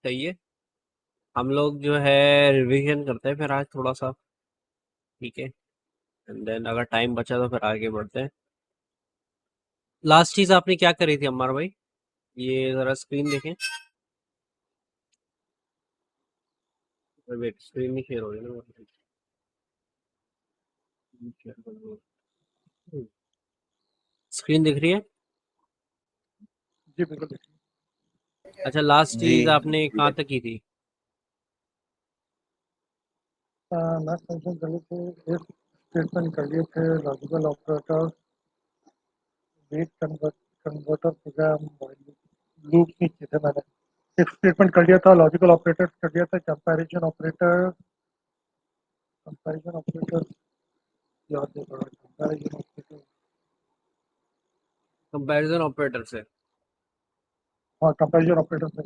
बताइए। हम लोग जो है रिवीजन करते हैं फिर आज थोड़ा सा। ठीक है। एंड देन अगर टाइम बचा तो फिर आगे बढ़ते हैं। लास्ट चीज आपने क्या करी थी अम्मार भाई? ये जरा स्क्रीन देखें। वेट, स्क्रीन नहीं शेयर हो रही ना। स्क्रीन दिख रही है? जी बिल्कुल देखिए। अच्छा, लास्ट जी चीज आपने कहाँ तक की थी? मैथ फंक्शन पहले से एक स्टेटमेंट कर लिए थे, logical operator, weight converter program, loop नहीं किए थे मैंने। एक स्टेटमेंट कर लिया था, लॉजिकल ऑपरेटर कर लिया था, कंपैरिजन ऑपरेटर याद नहीं पड़ा। कंपैरिजन ऑपरेटर, कंपैरिजन ऑपरेटर से। हाँ कंपैरिजन ऑपरेटर से।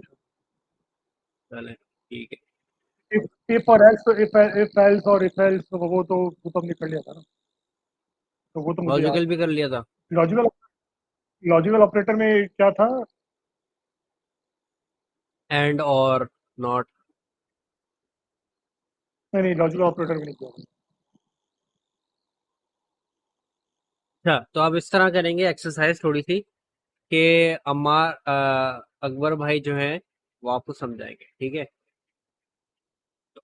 चले, ठीक है। इफ और एल्स, तो इफ एल्स और इफ एल्स, तो वो तो हमने कर लिया था ना, तो वो तो मुझे याद लॉजिकल है। भी कर लिया था। लॉजिकल लॉजिकल ऑपरेटर में क्या था? एंड और नॉट। नहीं नहीं, लॉजिकल ऑपरेटर में नहीं किया। अच्छा, तो अब इस तरह करेंगे एक्सरसाइज थोड़ी सी कि अम्मार अकबर भाई जो है वो आपको समझाएंगे, ठीक है?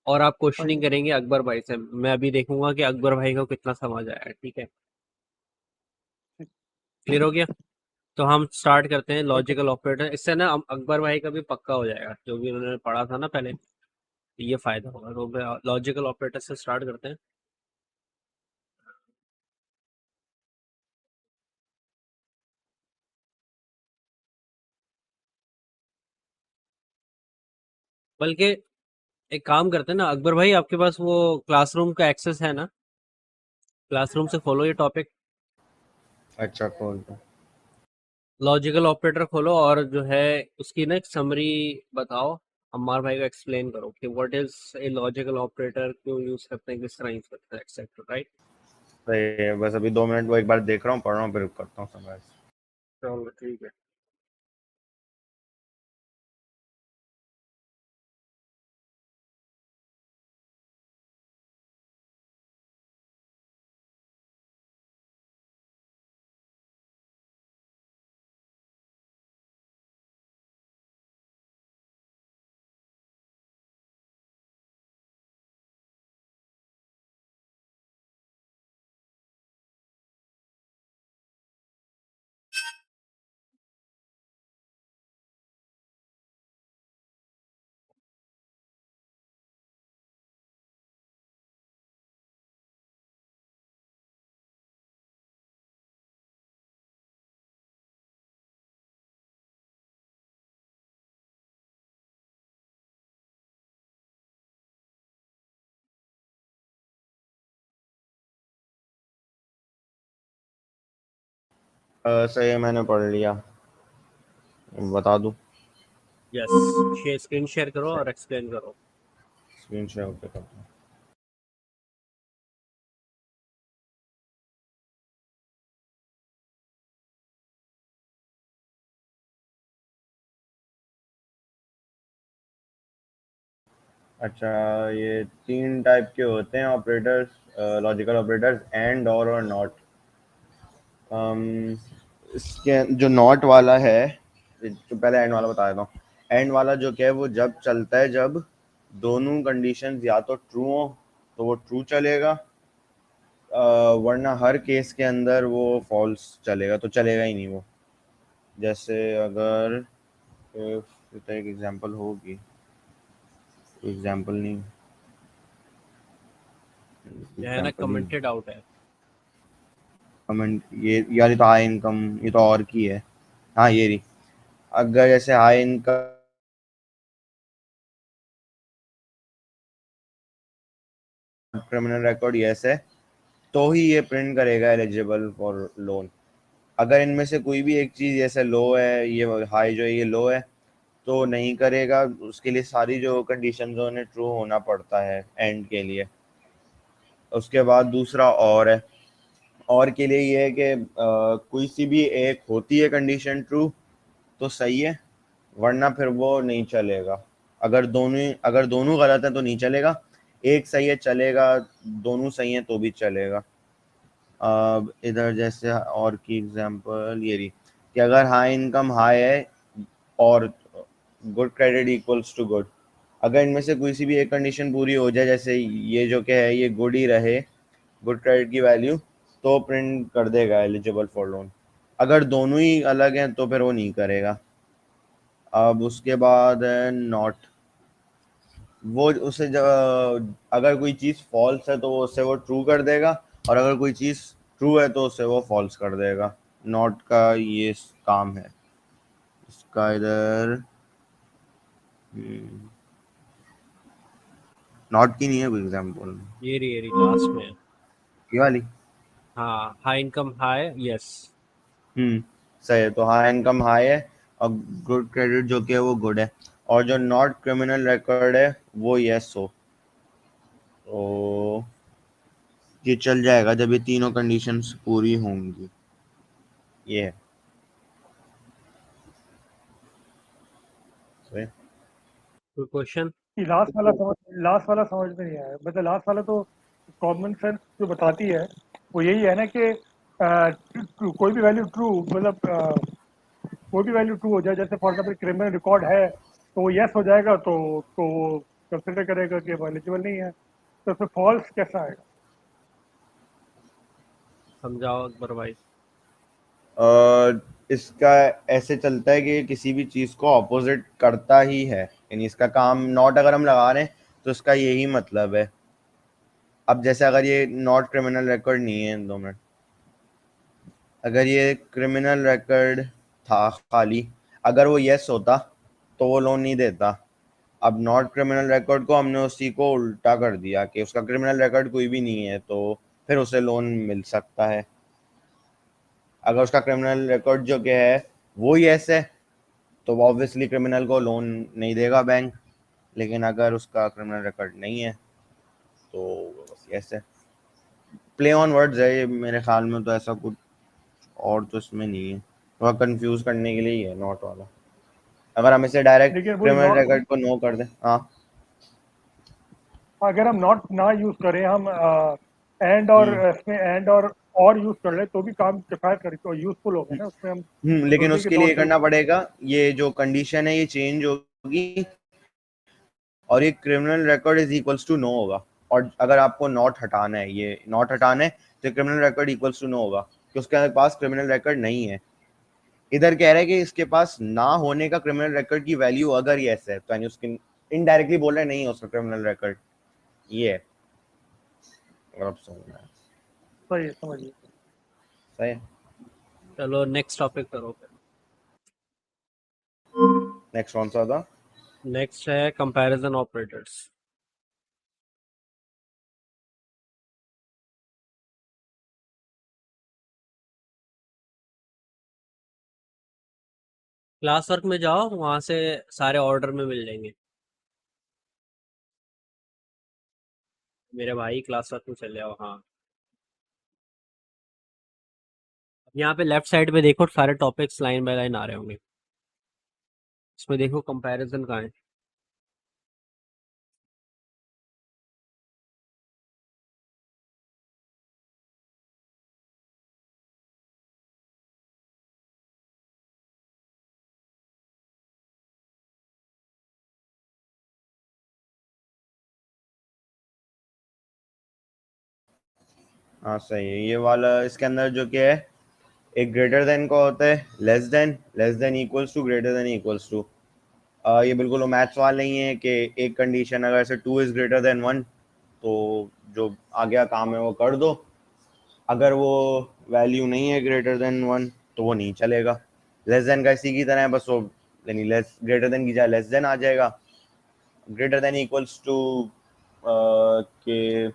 और आप क्वेश्चनिंग करेंगे अकबर भाई से। मैं अभी देखूंगा कि अकबर भाई को कितना समझ आया, ठीक है? क्लियर हो गया? तो हम स्टार्ट करते हैं ठीक है। Logical operator. इससे ना अकबर भाई का भी पक्का हो जाएगा, जो भी उन्होंने पढ़ा था ना पहले। तो ये फायदा होगा। तो लॉजिकल ऑपरेटर से स्टार्ट करते हैं। बल्कि एक काम करते हैं ना अकबर भाई, आपके पास वो क्लासरूम का एक्सेस है ना? क्लासरूम से खोलो ये टॉपिक। अच्छा खोल दो। लॉजिकल ऑपरेटर खोलो और जो है उसकी ना एक समरी बताओ। अम्मार भाई को एक्सप्लेन करो कि what is a logical operator, क्यों यूज करते हैं, किस तरह यूज करते हैं, एक्सेट्रा, राइट? सही है, बस अभी 2 मिनट वो एक बार देख रहा हूँ, पढ़ रहा हूँ, फिर करता हूँ समझ। चलो ठीक है। सही है, मैंने पढ़ लिया, बता दूँ? यस, स्क्रीन शेयर करो और एक्सप्लेन करो। स्क्रीन शेयर होते करता हूँ। अच्छा, ये 3 टाइप के होते हैं ऑपरेटर्स, लॉजिकल ऑपरेटर्स, एंड और नॉट। इसके जो नॉट वाला है, जो पहले एंड वाला बताया था, एंड वाला जो क्या है वो जब चलता है जब दोनों कंडीशंस या तो ट्रू हो तो वो ट्रू चलेगा, वरना हर केस के अंदर वो फॉल्स चलेगा, तो चलेगा ही नहीं वो। जैसे अगर तो एक एग्जांपल होगी, एग्जांपल नहीं, ये है ना, एग्जांपल ही कमेंटेड आउट है। कमेंट, ये यार ये तो हाई इनकम, ये तो और की है। हाँ ये रही। अगर जैसे high income criminal record yes है तो ही ये प्रिंट करेगा एलिजिबल फॉर लोन। अगर इनमें से कोई भी एक चीज़ जैसे लो है, ये हाई जो है ये लो है, तो नहीं करेगा। उसके लिए सारी जो कंडीशंस हैं उन्हें ट्रू होना पड़ता है एंड के लिए। उसके बाद दूसरा और है, और के लिए ये है कि कोई सी भी एक होती है कंडीशन ट्रू तो सही है, वरना फिर वो नहीं चलेगा। अगर दोनों गलत है तो नहीं चलेगा, एक सही है चलेगा, दोनों सही है तो भी चलेगा। अब इधर जैसे और की एग्जांपल ये रही कि अगर हाई इनकम हाई है और good credit equals to good, अगर इनमें से कोई सी भी एक कंडीशन पूरी हो जाए, जैसे ये जो क्या है ये गुड ही रहे, गुड क्रेडिट की वैल्यू, तो प्रिंट कर देगा एलिजिबल फॉर लोन। अगर दोनों ही अलग हैं तो फिर वो नहीं करेगा। अब उसके बाद है नॉट, वो उसे अगर कोई चीज़ फॉल्स है तो उससे वो ट्रू कर देगा, और अगर कोई चीज़ ट्रू है तो उससे वो फॉल्स कर देगा। नॉट का ये काम है इसका। इधर नॉट की नहीं है कोई एग्जाम्पल, ये रही लास्ट में। ये वाली। हाँ, हाई इनकम हाई, यस। सही है, तो हाई इनकम हाई है और गुड क्रेडिट जो कि है वो गुड है, और जो नॉट क्रिमिनल रिकॉर्ड है वो यस हो, तो ये चल जाएगा जब ये तीनों कंडीशंस पूरी होंगी। ये है सही। कोई क्वेश्चन? कि लास्ट वाला समझ में नहीं आया, मतलब लास्ट वाला तो कॉमन सेंस जो बताती है वो यही है ना कि कोई भी वैल्यू ट्रू, मतलब कोई भी वैल्यू ट्रू हो जाए, जैसे फॉर एग्जाम्पल क्रिमिनल रिकॉर्ड है तो वो यस हो जाएगा, तो वो कंसिडर करेगा कि वो एलिजिबल नहीं है, तो फिर फॉल्स कैसा आएगा? समझाओ अकबर भाई। इसका ऐसे चलता है कि ये किसी भी चीज़ को ऑपोजिट करता ही है, यानी इसका काम नॉट अगर हम लगा रहे हैं तो इसका यही मतलब है। अब जैसे अगर ये नॉट क्रिमिनल रिकॉर्ड नहीं है, 2 मिनट, अगर ये क्रिमिनल रिकॉर्ड था खाली, अगर वो यस होता तो वो लोन नहीं देता। अब नॉट क्रिमिनल रिकॉर्ड को हमने उसी को उल्टा कर दिया कि उसका क्रिमिनल रिकॉर्ड कोई भी नहीं है, तो फिर उसे लोन मिल सकता है। अगर उसका क्रिमिनल रिकॉर्ड जो क्या है वो यस है तो ऑब्वियसली क्रिमिनल को लोन नहीं देगा बैंक, लेकिन अगर उसका क्रिमिनल रिकॉर्ड नहीं है तो बस यस है। प्ले ऑन वर्ड्स है ये मेरे ख्याल में, तो ऐसा कुछ और तो इसमें नहीं है, थोड़ा कंफ्यूज करने के लिए ही है नॉट वाला। अगर हम इसे डायरेक्ट लेकिन वही क्रिमिनल नॉट, रिकॉर्ड को नो कर दें, हाँ। अगर हम नॉट ना यूज करें, हम एंड और हम्म इसमें एंड और यूज कर ले तो भी काम किफायत करे, तो यूजफुल होगा ना, उसमें हम लेकिन वृद्धि के उसके तौर लिए पे। करना पड़ेगा, ये जो कंडीशन है ये चेंज होगी और ये criminal record is equals to no होगा। और अगर आपको नॉट हटाना है, ये नॉट हटाना है, तो criminal record equals to no होगा कि उसके पास क्रिमिनल रिकॉर्ड नहीं है। इधर कह रहे हैं कि इसके पास ना होने का क्रिमिनल रिकॉर्ड की वैल्यू अगर यस है, तो यानी उसके इनडायरेक्टली बोल रहे नहीं है उसका क्रिमिनल रिकॉर्ड, ये है। अगर आप समझ रहे हैं। सही है, समझिए। सही है। चलो नेक्स्ट टॉपिक करो फिर। नेक्स्ट कौन सा था? नेक्स्ट है कंपैरिजन ऑपरेटर्स। क्लास वर्क में जाओ, वहां से सारे ऑर्डर में मिल जाएंगे। मेरे भाई क्लास वर्क में चले जाओ। हाँ, अब यहाँ पे लेफ्ट साइड पे देखो, सारे टॉपिक्स लाइन बाय लाइन आ रहे होंगे। इसमें देखो कंपैरिजन कहाँ है। हाँ सही है ये वाला। इसके अंदर जो क्या है, एक ग्रेटर देन का होता है, less than equals to, greater than equals to. ये बिल्कुल वो मैथ्स वाला नहीं है कि एक कंडीशन अगर से 2 इज ग्रेटर देन 1 तो जो आगे का काम है वो कर दो, अगर वो वैल्यू नहीं है ग्रेटर देन 1 तो वो नहीं चलेगा। लेस देन का इसी की तरह है, बस वो यानी लेस ग्रेटर देन की जाए लेस देन आ जाएगा। ग्रेटर देन इक्वल्स टू के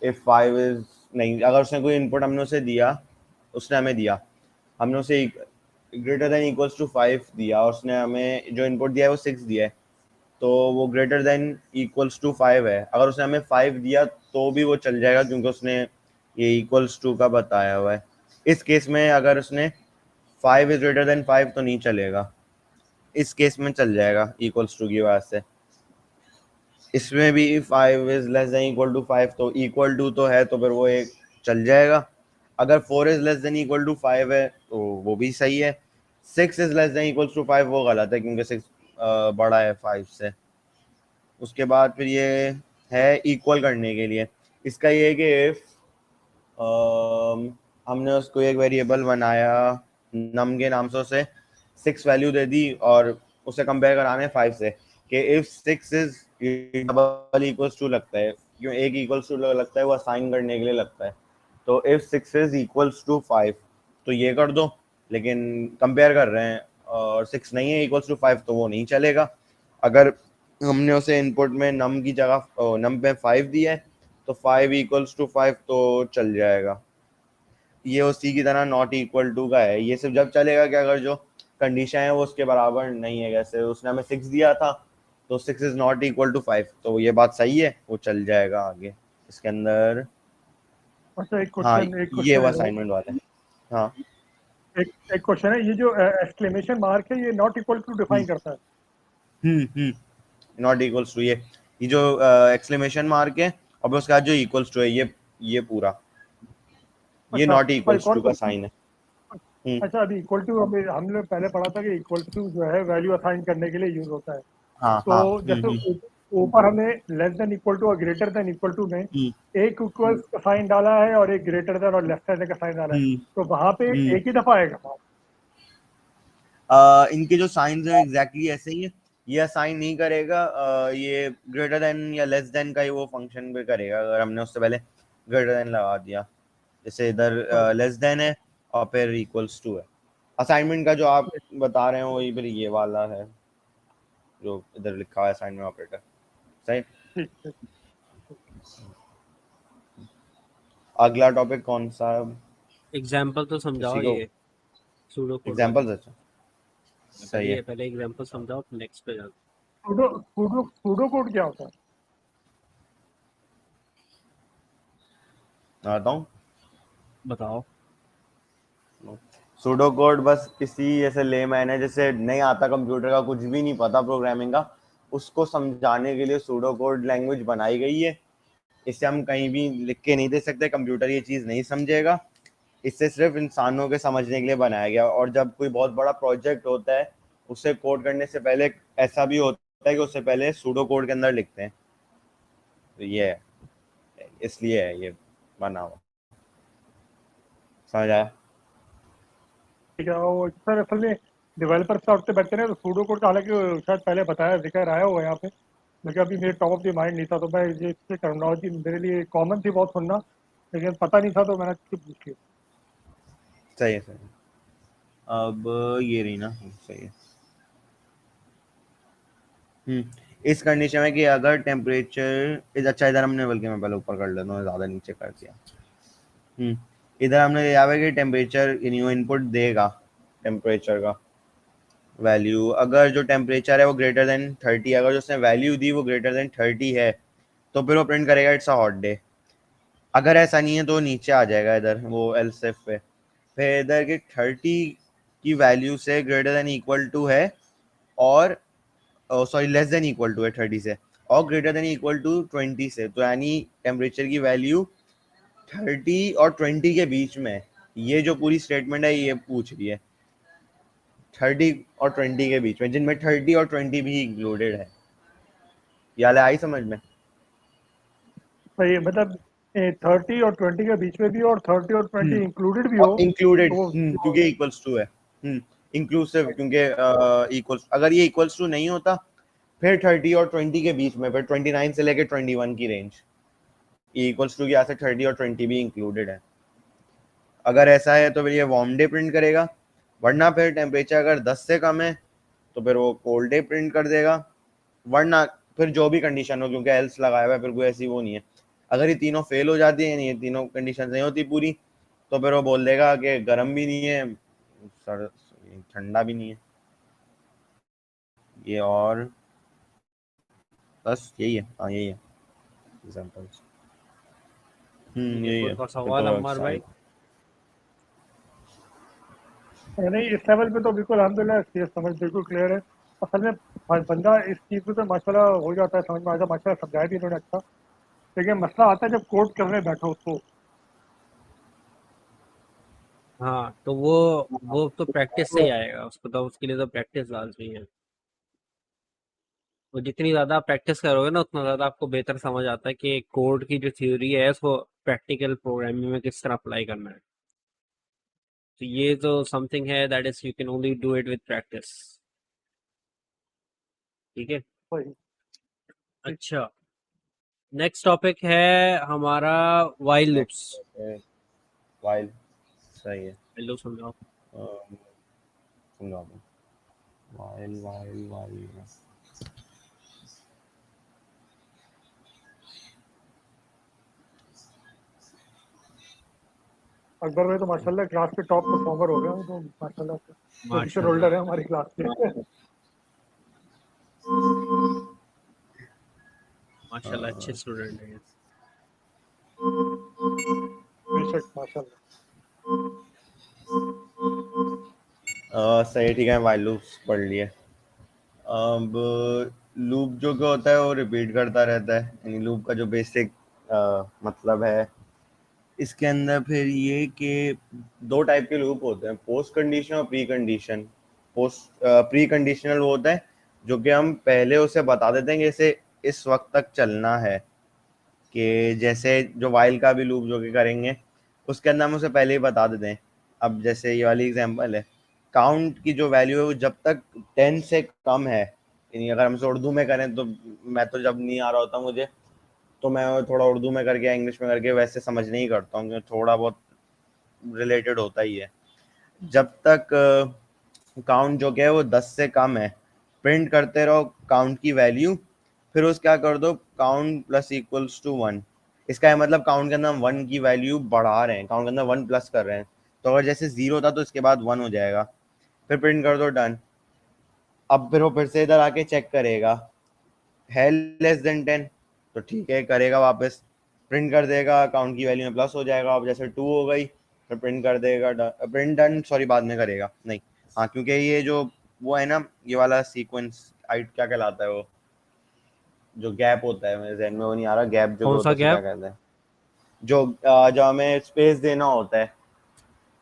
इफ 5 इज, नहीं, अगर उसने कोई इनपुट हमने उसे दिया, उसने हमें दिया, हमने उसे ग्रेटर देन इक्वल्स टू 5 दिया और उसने हमें जो इनपुट दिया है वो 6 दिया है, तो वो ग्रेटर देन इक्वल्स टू 5 है। अगर उसने हमें 5 दिया तो भी वो चल जाएगा क्योंकि उसने ये इक्वल्स टू का बताया हुआ है। इस केस में अगर उसने 5 इज ग्रेटर देन 5 तो नहीं चलेगा, इस केस में चल जाएगा इक्वल्स टू की वजह से। इसमें भी 5 is less than equal to 5, तो इक्वल टू तो है तो फिर वो एक चल जाएगा। अगर 4 is less than equal to 5 है तो वो भी सही है। 6 is less than equal to 5 वो गलत है क्योंकि 6 बड़ा है 5 से। उसके बाद फिर ये है इक्वल करने के लिए, इसका ये है कि इफ हमने उसको एक वेरिएबल बनाया नम के नाम से, उसे 6 वैल्यू दे दी और उसे कंपेयर कराना है 5 से कि if 6 is double equals to लगता है, क्यों एक इक्वल्स टू लगता है वो असाइन करने के लिए लगता है। तो इफ 6 इज इक्वल्स टू 5 तो ये कर दो, लेकिन कंपेयर कर रहे हैं और 6 नहीं है इक्वल्स टू 5 तो वो नहीं चलेगा। अगर हमने उसे इनपुट में नम की जगह नम पे 5 दिया है तो 5 इक्वल्स टू 5 तो चल जाएगा। ये उसी की तरह नॉट इक्वल टू का है, ये सिर्फ जब चलेगा कि अगर जो कंडीशन है वो उसके बराबर नहीं है। जैसे उसने हमें 6 दिया था तो 6 इज नॉट इक्वल टू 5 तो ये बात सही है, वो चल जाएगा आगे इसके अंदर। अच्छा एक हाँ क्वेश्चन ये वो है असाइनमेंट वाला है। हाँ एक क्वेश्चन है, ये जो एक्सक्लेमेशन मार्क है ये नॉट इक्वल टू डिफाइन करता है? नॉट इक्वल्स टू, ये जो एक्सक्लेमेशन मार्क है और उसके बाद जो इक्वल्स टू है ये पूरा ये अच्छा नॉट और एक इक्वल्स और टू का क्वेश्चन। साइन है। हम्म, अच्छा अभी इक्वल टू, अभी हमने पहले पढ़ा था कि इक्वल टू जो है वैल्यू असाइन करने के लिए यूज होता है। हाँ तो हाँ जैसे ऊपर हमने लेस देन इक्वल टू और ग्रेटर देन इक्वल टू में हम्म, एक इक्वल का साइन डाला है और एक ग्रेटर देन और लेफ्ट हैंड का साइन डाला है, हम्म, तो वहां पे हम्म। एक ही दफा आएगा? इनके जो साइंस हैं एग्जैक्टली ऐसे ही है। ये असाइन नहीं करेगा, ये ग्रेटर देन या लेस देन का ही वो फंक्शन भी करेगा अगर हमने उससे पहले ग्रेटर देन लगा दिया। जैसे इधर लेस देन है और फिर इक्वल्स टू है। असाइनमेंट का जो आप बता रहे हो वही फिर ये वाला है जो इधर लिखा है असाइनमेंट ऑपरेटर। सही। ठीक है। अगला टॉपिक कौन सा? एग्जाम्पल तो समझाओ किसी को ये सूडो कोड वाले। एग्जांपल्स? अच्छा सही है। पहले एग्जाम्पल समझाओ नेक्स्ट पे जाओ। सूडो कोड क्या होता है? मैं बताऊं? बताओ। सूडो कोड बस किसी ऐसे लेमैन है जैसे नहीं आता कंप्यूटर का, कुछ भी नहीं पता प्रोग्रामिंग का, उसको समझाने के लिए सूडो कोड लैंग्वेज बनाई गई है। इसे हम कहीं भी लिख के नहीं दे सकते, कंप्यूटर ये चीज़ नहीं समझेगा। इससे सिर्फ इंसानों के समझने के लिए बनाया गया। और जब कोई बहुत बड़ा प्रोजेक्ट होता है उसे कोड करने से पहले ऐसा भी होता है कि उससे पहले सूडो कोड के अंदर लिखते हैं। तो ये है, इसलिए है ये बना हुआ। समझ आया? ठीक है। वो सर असल में डेवलपर साहब से बैठते हैं तो सूडो कोड का हालांकि शायद पहले बताया, जिक्र आया हुआ है यहाँ पे, लेकिन अभी मेरे टॉप ऑफ द माइंड नहीं था, तो मैं ये टर्मिनोलॉजी मेरे लिए कॉमन थी बहुत सुनना, लेकिन पता नहीं था तो मैंने आपसे पूछ लिया। सही है, सही है। अब ये रही ना, सही है। इस कंडीशन में कि अगर टेम्परेचर इज अच्छा, इधर हमने, बल्कि मैं पहले ऊपर कर लेता हूँ, ज़्यादा नीचे कर दिया। इधर हमने दिया हुआ है कि टेम्परेचर इनपुट देगा टेम्परेचर का वैल्यू। अगर जो टेम्परेचर है वो ग्रेटर देन 30, अगर जो उसने वैल्यू दी वो ग्रेटर देन 30 है तो फिर वो प्रिंट करेगा इट्स अ हॉट डे। अगर ऐसा नहीं है तो नीचे आ जाएगा इधर वो एल्स इफ पे। फिर इधर की 30 की वैल्यू से ग्रेटर देन इक्वल टू है और sorry less than equal to है 30 से, और ग्रेटर देन इक्वल टू 20 से, तो यानी टेम्परेचर की वैल्यू 30 और 20 के बीच में है। ये जो पूरी स्टेटमेंट है ये पूछ रही है 30 और 20 के बीच में, जिनमें 30 और 20 भी इंक्लूडेड है। ये आई समझ में? सही है, मतलब 30 और 20 के बीच में भी और 30 और 20 इंक्लूडेड भी और हो इंक्लूडेड, तो वो क्योंकि इक्वल्स टू है। इंक्लूसिव, क्योंकि इक्वल्स, अगर ये इक्वल्स टू नहीं होता फिर 30 और 20 के बीच में, फिर 29 से लेकर 21 की रेंज, ये इक्वल्स टू की यहाँ से 30 और 20 भी इंक्लूडेड है। अगर ऐसा है तो फिर ये वार्म डे प्रिंट करेगा, वरना फिर टेम्परेचर अगर 10 से कम है तो फिर वो कोल्ड डे प्रिंट कर देगा, वरना फिर जो भी कंडीशन हो, क्योंकि एल्स लगाया हुआ है, फिर कोई ऐसी वो नहीं है। अगर ये तीनों फेल हो जाती है, यानी ये तीनों कंडीशन नहीं होती पूरी, तो फिर वो बोल देगा कि गर्म भी नहीं है, ठंडा भी नहीं है। ये और बस यही है, हाँ यही है एग्जांपल्स। यही कोई है का फिर सवाल तो अम्मार भाई? नहीं, इस लेवल पे तो बिल्कुल अल्हम्दुलिल्लाह ये समझ बिल्कुल क्लियर है। असल में हाँ बंदा इस चीज़ में तो माशाल्लाह हो जाता है, समझ में आता है, माशाल्लाह समझाया भी इन्होंने अच्छा। लेकिन मसला आता है जब कोड करने बैठो तो। हाँ, तो वो तो प्रैक्टिस से ही आएगा, उसको तो उसके लिए तो प्रैक्टिस लाज़मी है। तो जितनी ज़्यादा प्रैक्टिस करोगे ना, उतना ज़्यादा आपको बेहतर समझ आता है कि कोड की जो थ्योरी है, उसको प्रैक्टिकल प्रोग्रामिंग में किस तरह अप्लाई करना है। तो ये तो समथिंग है that is you can only do it with practice. ठीक है? वही। अच्छा, नेक्स्ट टॉपिक है हमारा व्हाइल लूप्स। नेक्स्ट वाइल सही है। व्हाइल लूप समझाओ। समझा दो। वाइल वाइल वाइल अकबर भाई तो माशाल्लाह क्लास के टॉप परफॉर्मर हो गए हैं, तो माशाल्लाह पोजीशन माशाल्लाह, होल्डर है हमारी क्लास के। माशाल्लाह अच्छे स्टूडेंट हैं। बेशक माशाल्लाह। सही है, ठीक है, वाइल लूप्स पढ़ लिए। अब लूप जो क्या होता है वो रिपीट करता रहता है, यानी लूप का जो बेसिक मतलब है इसके अंदर फिर ये कि दो टाइप के लूप होते हैं, पोस्ट कंडीशन और pre condition. Post pre conditional वो होता है जो कि हम पहले उसे बता देते हैं कि इसे इस वक्त तक चलना है, कि जैसे जो वाइल का भी लूप जो कि करेंगे उसके अंदर हम उसे पहले ही बता देते हैं। अब जैसे ये वाली एग्जांपल है, काउंट की जो वैल्यू है वो जब तक 10 से कम है, यानी अगर हम इसे उर्दू में करें तो मैं तो जब नहीं आ रहा होता मुझे तो मैं थोड़ा उर्दू में करके या इंग्लिश में करके वैसे समझने ही करता हूँ, क्योंकि थोड़ा बहुत रिलेटेड होता ही है। जब तक काउंट जो कि है वो 10 से कम है, प्रिंट करते रहो काउंट की वैल्यू, फिर उस क्या कर दो काउंट प्लस इक्वल्स टू 1। इसका मतलब काउंट के अंदर हम 1 की वैल्यू बढ़ा रहे हैं, काउंट के अंदर 1 प्लस कर रहे हैं। तो अगर जैसे 0 था तो इसके बाद 1 हो जाएगा, फिर प्रिंट कर दो डन। अब फिर वो फिर से इधर आके चेक करेगा है लेस देन 10, तो ठीक है करेगा, वापस प्रिंट कर देगा, काउंट की वैल्यू में प्लस हो जाएगा। अब जैसे 2 हो गई फिर प्रिंट कर देगा प्रिंट डन, सॉरी बाद में करेगा नहीं, हाँ क्योंकि ये जो वो है ना ये वाला सीक्वेंस आइट क्या कहलाता है, वो जो गैप होता है मेरे ज़हन में वो नहीं आ रहा, गैप जो भी कौन होता सा है उसे क्या गैप? कहते हैं, जो जो हमें स्पेस देना होता है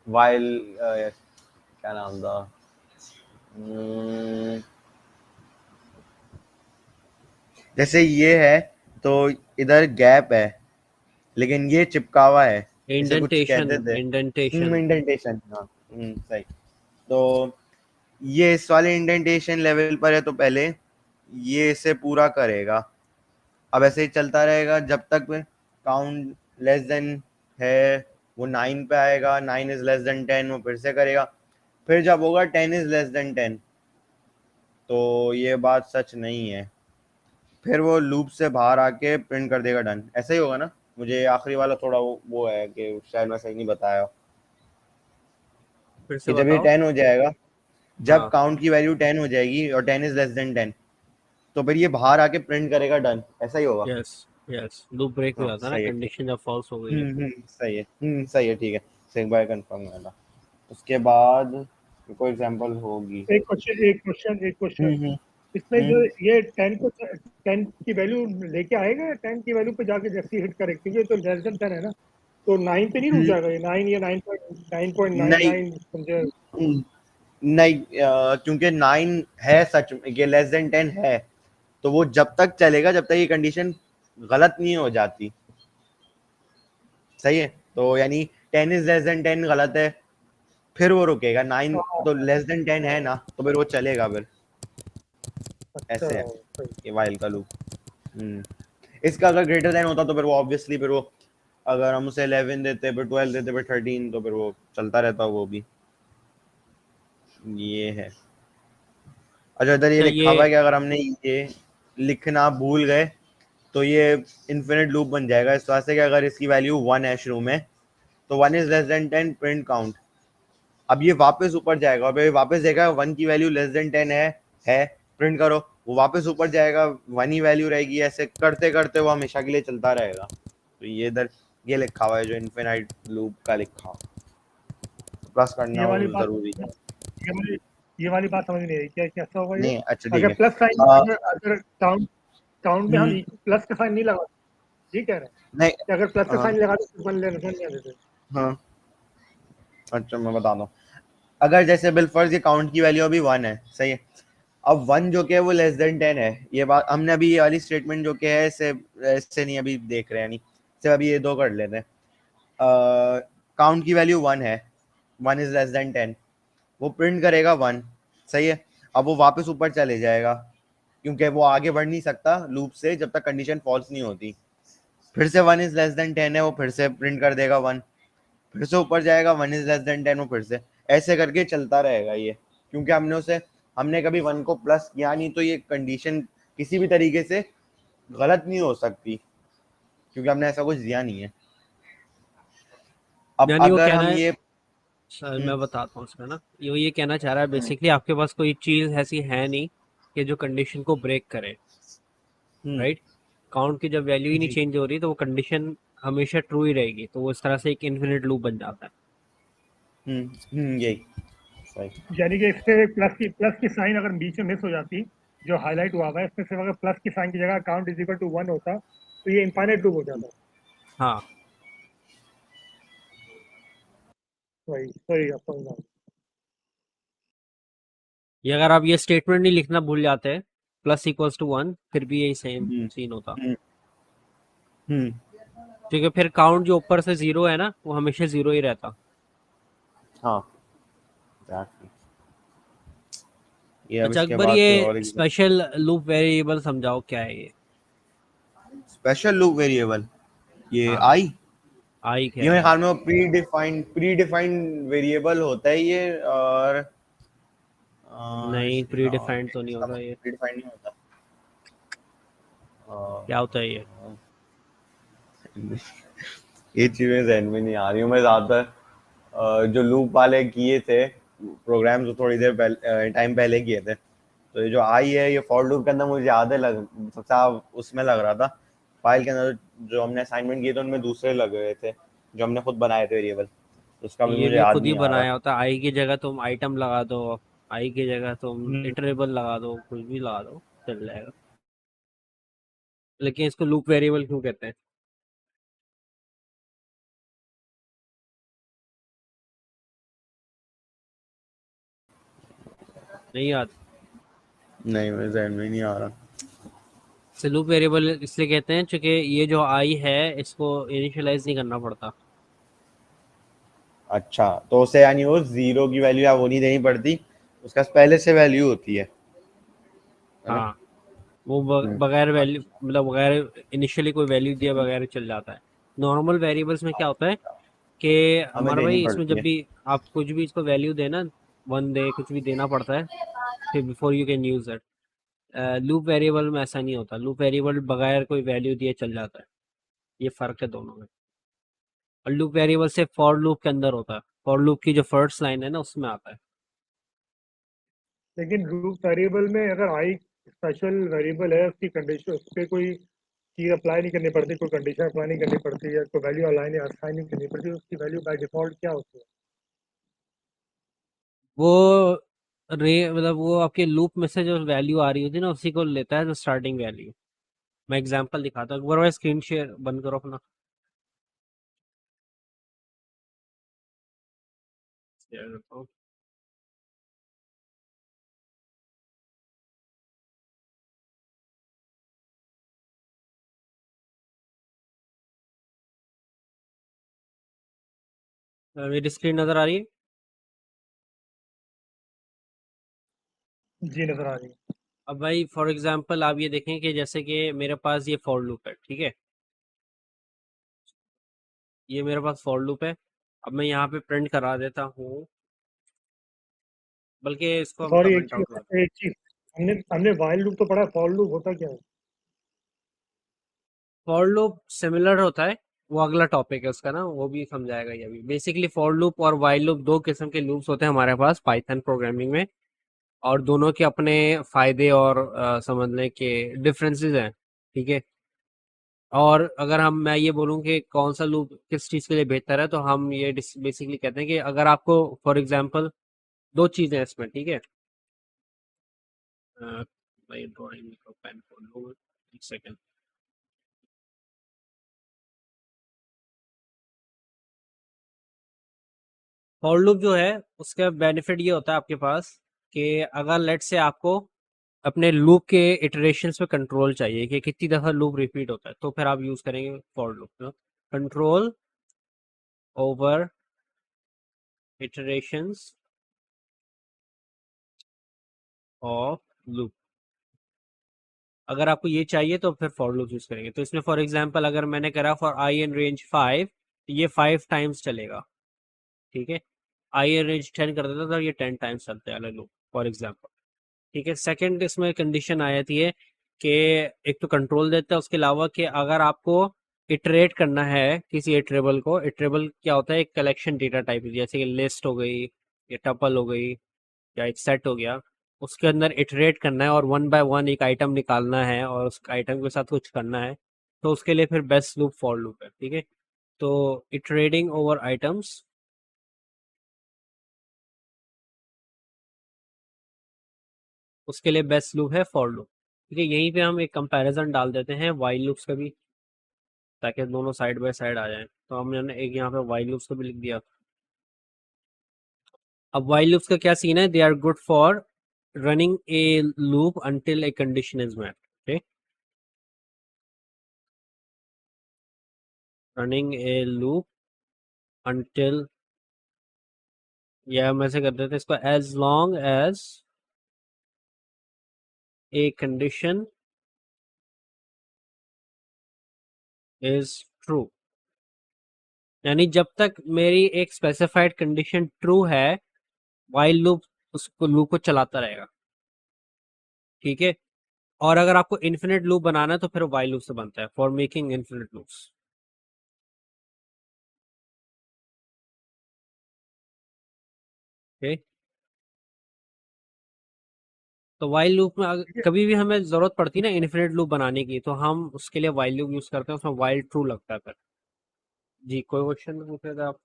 वाइल क्या नाम था, Hmm, जैसे ये है तो इधर गैप है लेकिन ये चिपका हुआ है, इसे कुछ इंडेंटेशन, कहते थे। इंडेंटेशन। इंडेंटेशन, हाँ सही। तो ये इस वाले इंडेंटेशन लेवल पर है तो पहले ये इसे पूरा करेगा। अब ऐसे ही चलता रहेगा जब तक काउंट लेस देन है, वो 9 पे आएगा, 9 इज लेस देन 10 वो फिर से करेगा, फिर जब होगा 10 इज लेस देन 10 तो ये बात सच नहीं है, फिर वो लूप से बाहर आके प्रिंट कर देगा डन। ऐसा ही होगा ना? मुझे आखिरी वाला थोड़ा वो है कि शायद मैं सही नहीं बताया, फिर से कि जब ये बताओ। 10 हो जाएगा, जब हाँ, काउंट की वैल्यू 10 हो जाएगी और 10 इज लेस देन 10 तो फिर ये बाहर आके प्रिंट करेगा डन। ऐसा ही होगा। यस, यस, लूप ब्रेक हो हाँ जाता है ना, सही है, ठीक कंडीशन जब फॉल्स हो गई है। सही है, सही है, ठीक है। से एक बार कंफर्म करना, उसके बाद कोई एग्जांपल होगी। एक क्वेश्चन हम्म इसमें जो हम्म ये 10 की वैल्यू लेके आएगा, या 10 की वैल्यू पे जाके जैसे हिट करे, क्योंकि ये तो लेस देन 10 है ना, तो 9 पे नहीं रुक हम्म, जाएगा ये? 9 या 9.9 नहीं 9 समझे? नहीं क्योंकि 9 है सच में, ये लेस देन 10 है तो वो जब तक चलेगा जब तक ये कंडीशन गलत नहीं हो जाती। सही है, तो यानी 10 इज लेस देन 10 गलत है, फिर वो रुकेगा। 9 हाँ, तो लेस देन 10 है ना, तो फिर वो चलेगा फिर। अच्छा ऐसे है सही। ये वाइल का लूप। इसका अगर ग्रेटर देन होता तो फिर वो ऑब्वियसली फिर वो अगर हम उसे 11 देते फिर 12 देते फिर 13 तो फिर वो चलता रहता वो भी। ये है। अच्छा इधर ये अच्छा, लिखा हुआ ये है कि अगर हमने ये लिखना भूल गए तो ये इन्फिनिट लूप बन जाएगा, इस वास्ते कि अगर इसकी वैल्यू 1 है शुरू में तो 1 is less then 10 print count. अब ये वापस ऊपर जाएगा और ये वापस देगा 1 की वैल्यू लेस देन 10 है प्रिंट करो, वो वापस ऊपर जाएगा 1 ही वैल्यू रहेगी, ऐसे करते करते वो हमेशा के लिए चलता रहेगा। तो ये इधर ये लिखा हुआ है जो इन्फिनाइट लूप का लिखा हुआ, प्लस ये करना वाली बात जरूरी है। ये वाली ये वाली बात समझ नहीं आई, क्या कैसा होगा ये? नहीं अच्छा ठीक अगर है। प्लस साइन, अ, अगर काउंट काउंट में हम हम्म, प्लस का साइन नहीं लगाते, ये कह रहे हैं नहीं कि अगर प्लस का हाँ साइन लगाते तो वन ले देते। हाँ अच्छा मैं बता दूँ। अगर जैसे बिलफर्ज ये काउंट की वैल्यू अभी 1 है, सही है। अब 1 जो कि है वो लेस देन 10 है। ये बात हमने अभी ये वाली स्टेटमेंट जो कि है इससे इससे नहीं अभी देख रहे हैं, नहीं सिर्फ अभी ये दो कर लेते हैं। काउंट की वैल्यू 1 है, 1 इज लेस देन 10, वो प्रिंट करेगा 1, सही है। अब वो वापस ऊपर चले जाएगा क्योंकि वो आगे बढ़ नहीं सकता लूप से जब तक कंडीशन फॉल्स नहीं होती। फिर से 1 इज लेस देन 10 है, वो फिर से प्रिंट कर देगा 1, फिर से ऊपर जाएगा 1 इज लेस देन 10, वो फिर से ऐसे करके चलता रहेगा ये, क्योंकि हमने कभी 1 को प्लस किया नहीं, तो ये कंडीशन किसी भी तरीके से गलत नहीं हो सकती क्योंकि हमने ऐसा कुछ दिया नहीं है। अब यानी वो अगर कहना हम है, ये सर मैं बताता हूँ उसमें ना, ये कहना चाह रहा है बेसिकली आपके पास कोई चीज़ ऐसी है नहीं कि जो कंडीशन को ब्रेक करे, राइट। काउंट की जब वैल्यू ही नहीं जी, चेंज हो रही तो वो कंडीशन हमेशा ट्रू ही रहेगी, तो वो इस तरह से एक इन्फिनिट लूप बन जाता है। यही सही। यानी कि इससे प्लस की साइन अगर बीच में मिस हो जाती, जो हाईलाइट हुआ हुआ है इसमें, सिर्फ अगर प्लस की साइन की जगह काउंट इज इक्वल टू 1 होता तो ये इनफाइनाइट लूप हो जाता। हाँ, वही सही आप समझ रहे ये अगर आप ये स्टेटमेंट नहीं लिखना भूल जाते हैं, प्लस इक्वल्स टू 1, फिर भी यही सेम हम्म सीन होता, हम्म हम्म, क्योंकि फिर काउंट जो ऊपर से जीरो है ना वो हमेशा जीरो ही रहता। हाँ exactly। ये अब अच्छा इसके अकबर, बाद ये कोई और स्पेशल लूप वेरिएबल समझाओ क्या है ये। स्पेशल लूप वेरिएबल, ये हाँ, आई, आई क्या ये मेरे है? ख्याल में वो प्री डिफाइंड वेरिएबल होता है ये, और नहीं, प्री डिफाइंड तो नहीं इसका होगा मतलब ये। प्री डिफाइंड नहीं होता। क्या होता है ये? ये चीजें जहन में नहीं आ रही हूँ। मैं ज्यादातर जो लूप वाले किए थे प्रोग्राम जो थोड़ी देर पहले टाइम पहले किए थे, तो ये जो आई है ये फॉर लूप के अंदर मुझे याद है, सबसे उसमें लग रहा था फाइल के अंदर जो हमने असाइनमेंट किए थे उनमें दूसरे लग रहे थे जो हमने खुद बनाए थे वेरिएबल, उसका भी ये मुझे भी याद खुद ही नहीं आ रहा। बनाया होता है, आई की जगह तुम आइटम लगा दो, आई की जगह तुम हम्म, इटरेबल लगा दो, कुछ भी लगा दो, चल जाएगा। लेकिन इसको लूप वेरिएबल क्यों कहते हैं? नहीं याद? नहीं मेरे जहन में नहीं आ रहा। इसे लूप वेरिएबल इसलिए कहते हैं क्योंकि ये जो आई है इसको इनिशियलाइज नहीं करना पड़ता। अच्छा तो उसे यानी वो जीरो की वैल्यू या वो नहीं देनी पड़ती, उसका पहले से वैल्यू होती है ना। हाँ, वो हम्म, बगैर वैल्यू, मतलब बगैर इनिशियली कोई वैल्यू दिए बगैर चल जाता है। नॉर्मल वेरिएबल्स में क्या होता है कि हमें हमारा देनी भाई इसमें पड़ती जब है। भी आप कुछ भी इसको वैल्यू देना, वन दे, कुछ भी देना पड़ता है फिर before you can use it. Loop variable में ऐसा नहीं होता, लूप वेरिएबल बगैर कोई वैल्यू दिए चल जाता है। ये फर्क है दोनों में। और लूप वेरिएबल से फॉर लूप के अंदर होता है, फॉर लूप की जो फर्स्ट लाइन है ना उसमें आता है। लेकिन लूप वेरिएबल में अगर आई स्पेशल वेरिएबल है, उसकी कंडीशन, उस पर कोई चीज़ अप्लाई नहीं करनी पड़ती, कोई कंडीशन अप्लाई नहीं करनी पड़ती है, कोई वैल्यू अलाइन या असाइन नहीं करनी पड़ती, उसकी वैल्यू बाय डिफॉल्ट क्या होती है? वो मतलब वो आपके लूप में से जो वैल्यू आ रही होती है ना उसी को लेता है जो स्टार्टिंग वैल्यू। मैं एग्जांपल दिखाता हूँ, एक बार स्क्रीन शेयर बंद करो अपना। शेयर करता हूँ। मेरी स्क्रीन नजर आ रही है? जी नजर आ रही है। अब भाई फॉर एग्जांपल आप ये देखें कि जैसे कि मेरे पास ये फॉर लूप है, ठीक है। ये मेरे पास फॉर लूप है। अब मैं यहाँ पे प्रिंट करा देता हूँ, बल्कि इसको हम सॉरी, एक कमेंट आउट कर। चीज एक चीज, हमने हमने वाइल लूप तो पढ़ा, फॉर लूप होता क्या है? फॉर लूप सिमिलर होता है, वो अगला टॉपिक है उसका ना, वो भी समझाएगा ये भी। बेसिकली फॉर लूप और वाइल लूप दो किस्म के लूप्स होते हैं हमारे पास पाइथन प्रोग्रामिंग में, और दोनों के अपने फायदे और समझने के डिफरेंसेस हैं, ठीक है। और अगर मैं ये बोलूँ कि कौन सा लूप किस चीज़ के लिए बेहतर है, तो हम ये बेसिकली कहते हैं कि अगर आपको फॉर एग्जांपल दो चीज़ें हैं इसमें, ठीक है। भाई ड्राइंग का पेन खोल लो, एक सेकंड। फॉर लूप जो है उसका बेनिफिट ये होता है आपके पास कि अगर लेट से आपको अपने लूप के इटरेशंस पे कंट्रोल चाहिए कि कितनी दफा लूप रिपीट होता है, तो फिर आप यूज करेंगे for loop. Control over iterations of loop, अगर आपको ये चाहिए तो फिर फॉर लूप यूज करेंगे। तो इसमें फॉर एग्जांपल अगर मैंने करा फॉर आई इन रेंज 5, ये 5 टाइम्स चलेगा, ठीक है। आई इन रेंज 10 कर देता तो ये 10 टाइम्स चलते हैं लूप, फॉर एग्जांपल, ठीक है। सेकंड इसमें कंडीशन आ जाती है कि एक तो कंट्रोल देता है, उसके अलावा कि अगर आपको इटरेट करना है किसी इटरेबल को, इटरेबल क्या होता है, एक कलेक्शन डेटा टाइप, जैसे कि लिस्ट हो गई या टपल हो गई या एक सेट हो गया, उसके अंदर इटरेट करना है और वन बाय वन एक आइटम निकालना है और उस आइटम के साथ कुछ करना है, तो उसके लिए फिर बेस्ट लूप फॉर लूप है, ठीक है। तो इटरेटिंग ओवर आइटम्स, उसके लिए बेस्ट लूप है फॉर लूप, ठीक है। यहीं पे हम एक कंपैरिजन डाल देते हैं वाइल लूप्स का भी, ताकि दोनों साइड बाय साइड आ जाएं। तो हमने एक यहाँ पे वाइल लूप्स का भी लिख दिया। अब वाइल लूप्स का क्या सीन है, they are good for running a loop until a condition is met, okay. Running a loop until, या हम ऐसे कर देते हैं इसको, as long as a condition is true, यानी जब तक मेरी एक स्पेसिफाइड कंडीशन ट्रू है, वाइल लूप उसको लूप को चलाता रहेगा, ठीक है। और अगर आपको इन्फिनिट लूप बनाना है तो फिर वाइल लूप से बनता है, for making infinite loops, okay. तो वाइल लूप में ठीक है। कभी भी हमें जरूरत पड़ती है ना इन्फिनिट लूप बनाने की, तो हम उसके लिए वाइल लूप यूज करते हैं, उसमें वाइल ट्रू लगता है फिर। जी, कोई क्वेश्चन पूछ रहे थे आप?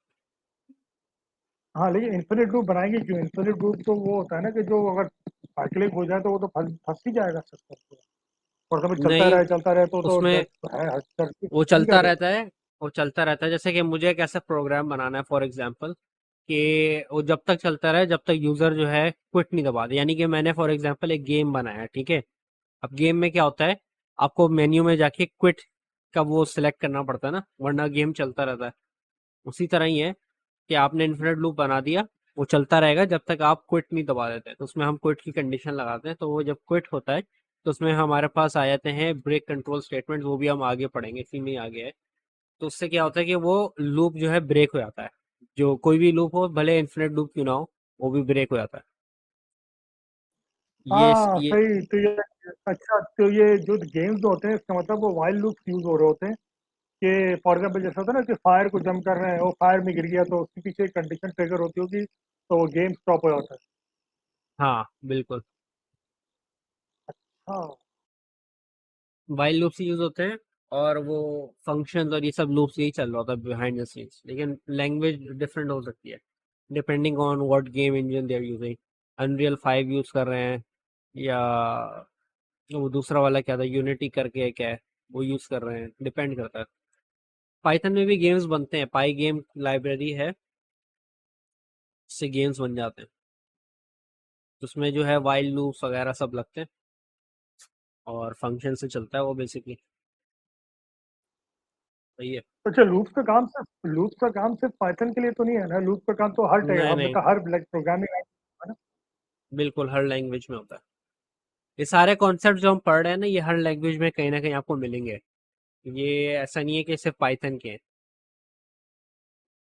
हाँ, लेकिन इन्फिनिट लूप बनाएंगे क्यों? इन्फिनिट लूप तो वो होता है ना कि जो अगर साइक्लिक हो जाए तो वो तो फंस फंस ही जाएगा सिस्टम। और कभी नहीं, चलता रहे तो उसमें है हद वो नहीं कर चलता देगा। रहता है, वो चलता रहता है। जैसे कि मुझे एक ऐसा प्रोग्राम बनाना है फॉर एग्जांपल कि वो जब तक चलता रहे जब तक यूजर जो है क्विट नहीं दबा दे, यानी कि मैंने फॉर एग्जांपल एक गेम बनाया है, ठीक है। अब गेम में क्या होता है, आपको मेन्यू में जाके क्विट का वो सिलेक्ट करना पड़ता है ना, वरना गेम चलता रहता है। उसी तरह ही है कि आपने इन्फिनिट लूप बना दिया, वो चलता रहेगा जब तक आप क्विट नहीं दबा देते, तो उसमें हम क्विट की कंडीशन लगाते हैं, तो वो जब क्विट होता है तो उसमें हमारे पास आ जाते हैं ब्रेक कंट्रोल स्टेटमेंट, वो भी हम आगे पढ़ेंगे, इसी में ही आगे है। तो उससे क्या होता है कि वो लूप जो है ब्रेक हो जाता है, जो कोई भी लूप हो, भले इन्फिनिट लूप क्यों ना हो, वो भी ब्रेक हो जाता है। हाँ ये सही। तो ये अच्छा, तो ये जो गेम्स जो होते हैं इसका मतलब वो वाइल्ड लूप यूज हो रहे होते हैं कि फॉर एग्जाम्पल जैसा होता है ना कि फायर को जंप कर रहे हैं, वो फायर में गिर गया तो उसके पीछे एक कंडीशन ट्रिगर होती होगी, तो वो गेम स्टॉप हो जाता है। हाँ बिल्कुल, हाँ वाइल लूप्स यूज होते हैं, और वो फंक्शंस और ये सब लूप्स यही चल रहा होता है बिहाइंड द सीन्स, लेकिन लैंग्वेज डिफरेंट हो सकती है depending on what game engine they are using. Unreal 5 use कर रहे हैं, या वो दूसरा वाला क्या था, यूनिटी करके क्या है, वो यूज कर रहे हैं, डिपेंड करता है। पाइथन में भी गेम्स बनते हैं, पाई गेम लाइब्रेरी है, उससे गेम्स बन जाते हैं, उसमें जो है वाइल लूप्स वगैरह सब लगते हैं, और फंक्शन से चलता है वो बेसिकली, सही है। अच्छा, लूप्स का काम सिर्फ पाइथन के लिए तो नहीं है ना? लूप का काम तो हर टाइप, नहीं हमने नहीं, कहा हर लाइक प्रोग्रामिंग है ना। बिल्कुल हर लैंग्वेज में होता है। ये सारे कॉन्सेप्ट जो हम पढ़ रहे हैं ना, ये हर लैंग्वेज में कहीं ना कहीं आपको मिलेंगे, ये ऐसा नहीं है कि सिर्फ पाइथन के हैं।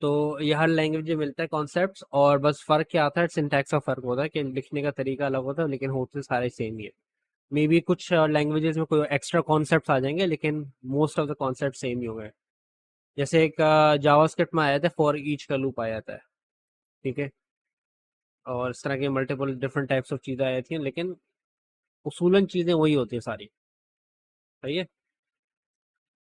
तो ये हर लैंग्वेज में मिलता है कॉन्सेप्ट्स, और बस फर्क क्या आता है, सिंटैक्स का फर्क होता है कि लिखने का तरीका अलग होता है, लेकिन होते सारे सेम ही है। मे बी कुछ लैंग्वेजेस में कोई एक्स्ट्रा कॉन्सेप्ट्स आ जाएंगे, लेकिन most of the concept same ही होंगे। जैसे एक जावास्क्रिप्ट में आया था फॉर ईच का लूप आ जाता है, ठीक है। और इस तरह के मल्टीपल डिफरेंट टाइप्स ऑफ चीज़ें आ जाती हैं, लेकिन उसूलन चीज़ें वही होती है सारी, सही है।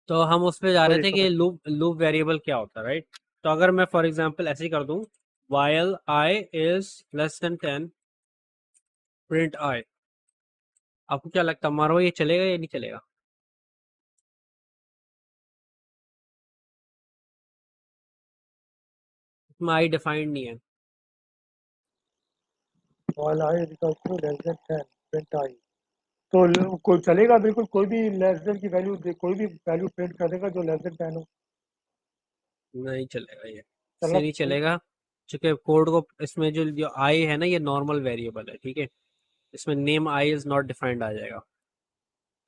तो हम उस पे जा रहे सही थे कि समझ। लूप लूप वेरिएबल क्या होता है, राइट। तो अगर मैं फॉर एग्जांपल ऐसे ही कर दूं, while I is less than 10 print I, आपको क्या लगता है मारो ये चलेगा या नहीं चलेगा? इसमें आई डिफाइंड नहीं है। while I is equal to less than 10 print I तो कोई चलेगा बिल्कुल कोई भी लेस देन की वैल्यू कोई भी वैल्यू प्रिंट कर देगा जो लेस देन 10 हो नहीं चलेगा ये, चलना इससे नहीं चलेगा। चूंकि कोड को इसमें जो आई है ना ये नॉर्मल वेरिएबल है, ठीक है, इसमें name I is not defined आ जाएगा।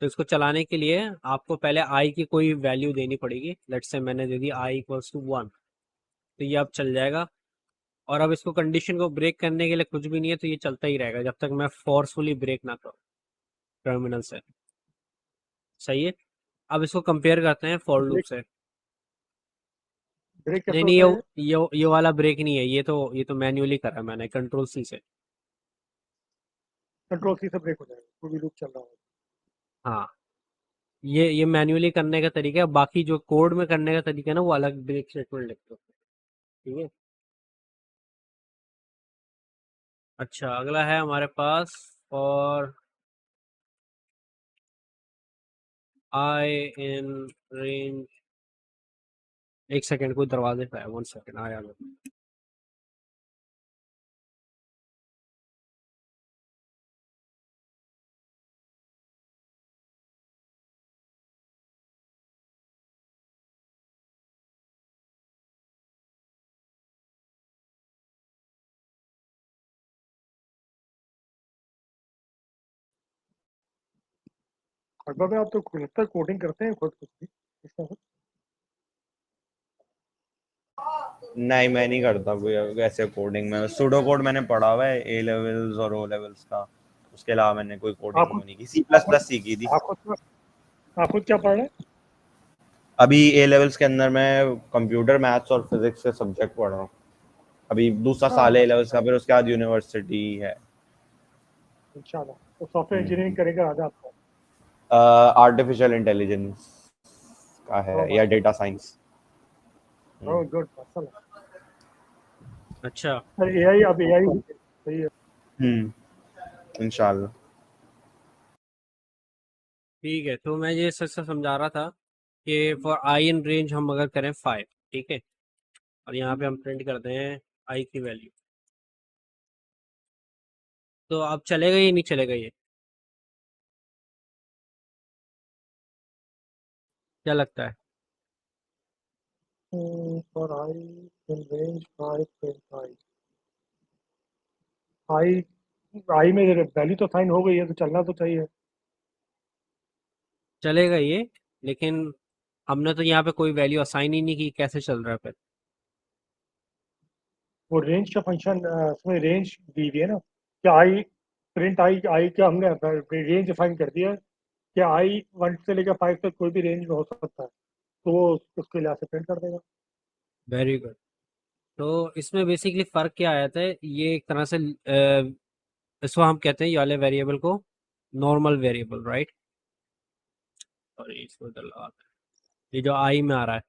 तो इसको चलाने के लिए आपको पहले आई की कोई वैल्यू देनी पड़ेगी। लेट्स से मैंने दे दी आई इक्वल्स टू 1, तो ये अब चल जाएगा। और अब इसको कंडीशन को ब्रेक करने के लिए कुछ भी नहीं है, तो ये चलता ही रहेगा जब तक मैं फोर्सफुली ब्रेक ना करूँ टर्मिनल से। सही है। अब इसको कंपेयर करते हैं फॉर लूप से। ब्रेक नहीं कैसे नहीं, होता है ये वाला ब्रेक नहीं है, ये तो मैन्युअली करा मैंने कंट्रोल सी से। कंट्रोल सी से ब्रेक हो जाएगा कोई भी लूप चल रहा हो हाँ, ये मैन्युअली करने का तरीका है, बाकी जो कोड में करने का तरीका है ना वो अलग ब्रेक स्टेटमेंट लिखते हो। ठीक है। अच्छा, अगला है हमारे पास और आई इन रेंज। एक सेकंड, कोई दरवाजे पे है, 1 सेकंड आया मैं। अकबर में आप तो लगता है कोडिंग करते हैं खुद कुछ भी इसका कुछ नहीं, मैं नहीं करता कोई ऐसे कोडिंग में। सूडो कोड मैंने पढ़ा हुआ है ए लेवल्स और ओ लेवल्स का, उसके अलावा मैंने कोई कोडिंग आप नहीं की। सी प्लस प्लस सीखी थी। आप खुद क्या पढ़ रहे हैं अभी ए लेवल्स के अंदर मैं कंप्यूटर मैथ्स और फिजिक्स के सब्जेक्ट पढ़ रहा हूँ। अभी दूसरा हाँ साल है ए लेवल्स का, माशाल्लाह फिर उसके बाद यूनिवर्सिटी है। इंशाल्लाह तो सॉफ्टवेयर इंजीनियरिंग करेगा आगे आपको आर्टिफिशियल इंटेलिजेंस का है ओ या माशाल्लाह डेटा साइंस। ओह गुड माशाल्लाह अच्छा, सर एआई अब एआई सही है इंशाल्लाह। ठीक है, तो मैं ये सच से समझा रहा था कि फॉर आई इन रेंज हम अगर करें 5, ठीक है, और यहाँ पे हम प्रिंट करते हैं आई की वैल्यू, तो अब चलेगा या नहीं चलेगा ये? क्या लगता है? फॉर आई इन रेंज 5.5 आई आई में वैल्यू तो साइन हो गई है तो चलना तो चाहिए चलेगा ये, लेकिन हमने तो यहाँ पे कोई वैल्यू असाइन ही नहीं की, कैसे चल रहा है फिर? वो रेंज का फंक्शन उसमें रेंज दी हुई है ना क्या आई प्रिंट आई आई का हमने रेंज डिफाइन कर दिया है कि आई 1 से लेकर 5 तक कोई भी रेंज में हो सकता है तो वो उसके लिहाज से प्रिंट कर देगा वेरी गुड। तो इसमें बेसिकली फ़र्क क्या आया था, ये एक तरह से इसको हम कहते हैं ये वाले वेरिएबल को नॉर्मल वेरिएबल, राइट? और इसको इधर लगाते हैं, ये जो आई में आ रहा है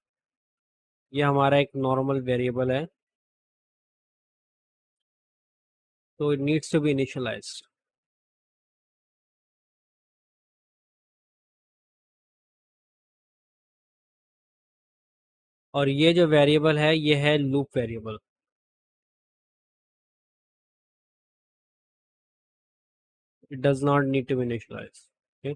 ये हमारा एक नॉर्मल वेरिएबल है, तो it needs to be initialized. और ये जो वेरिएबल है ये है loop variable. It does not need to be initialized. Okay,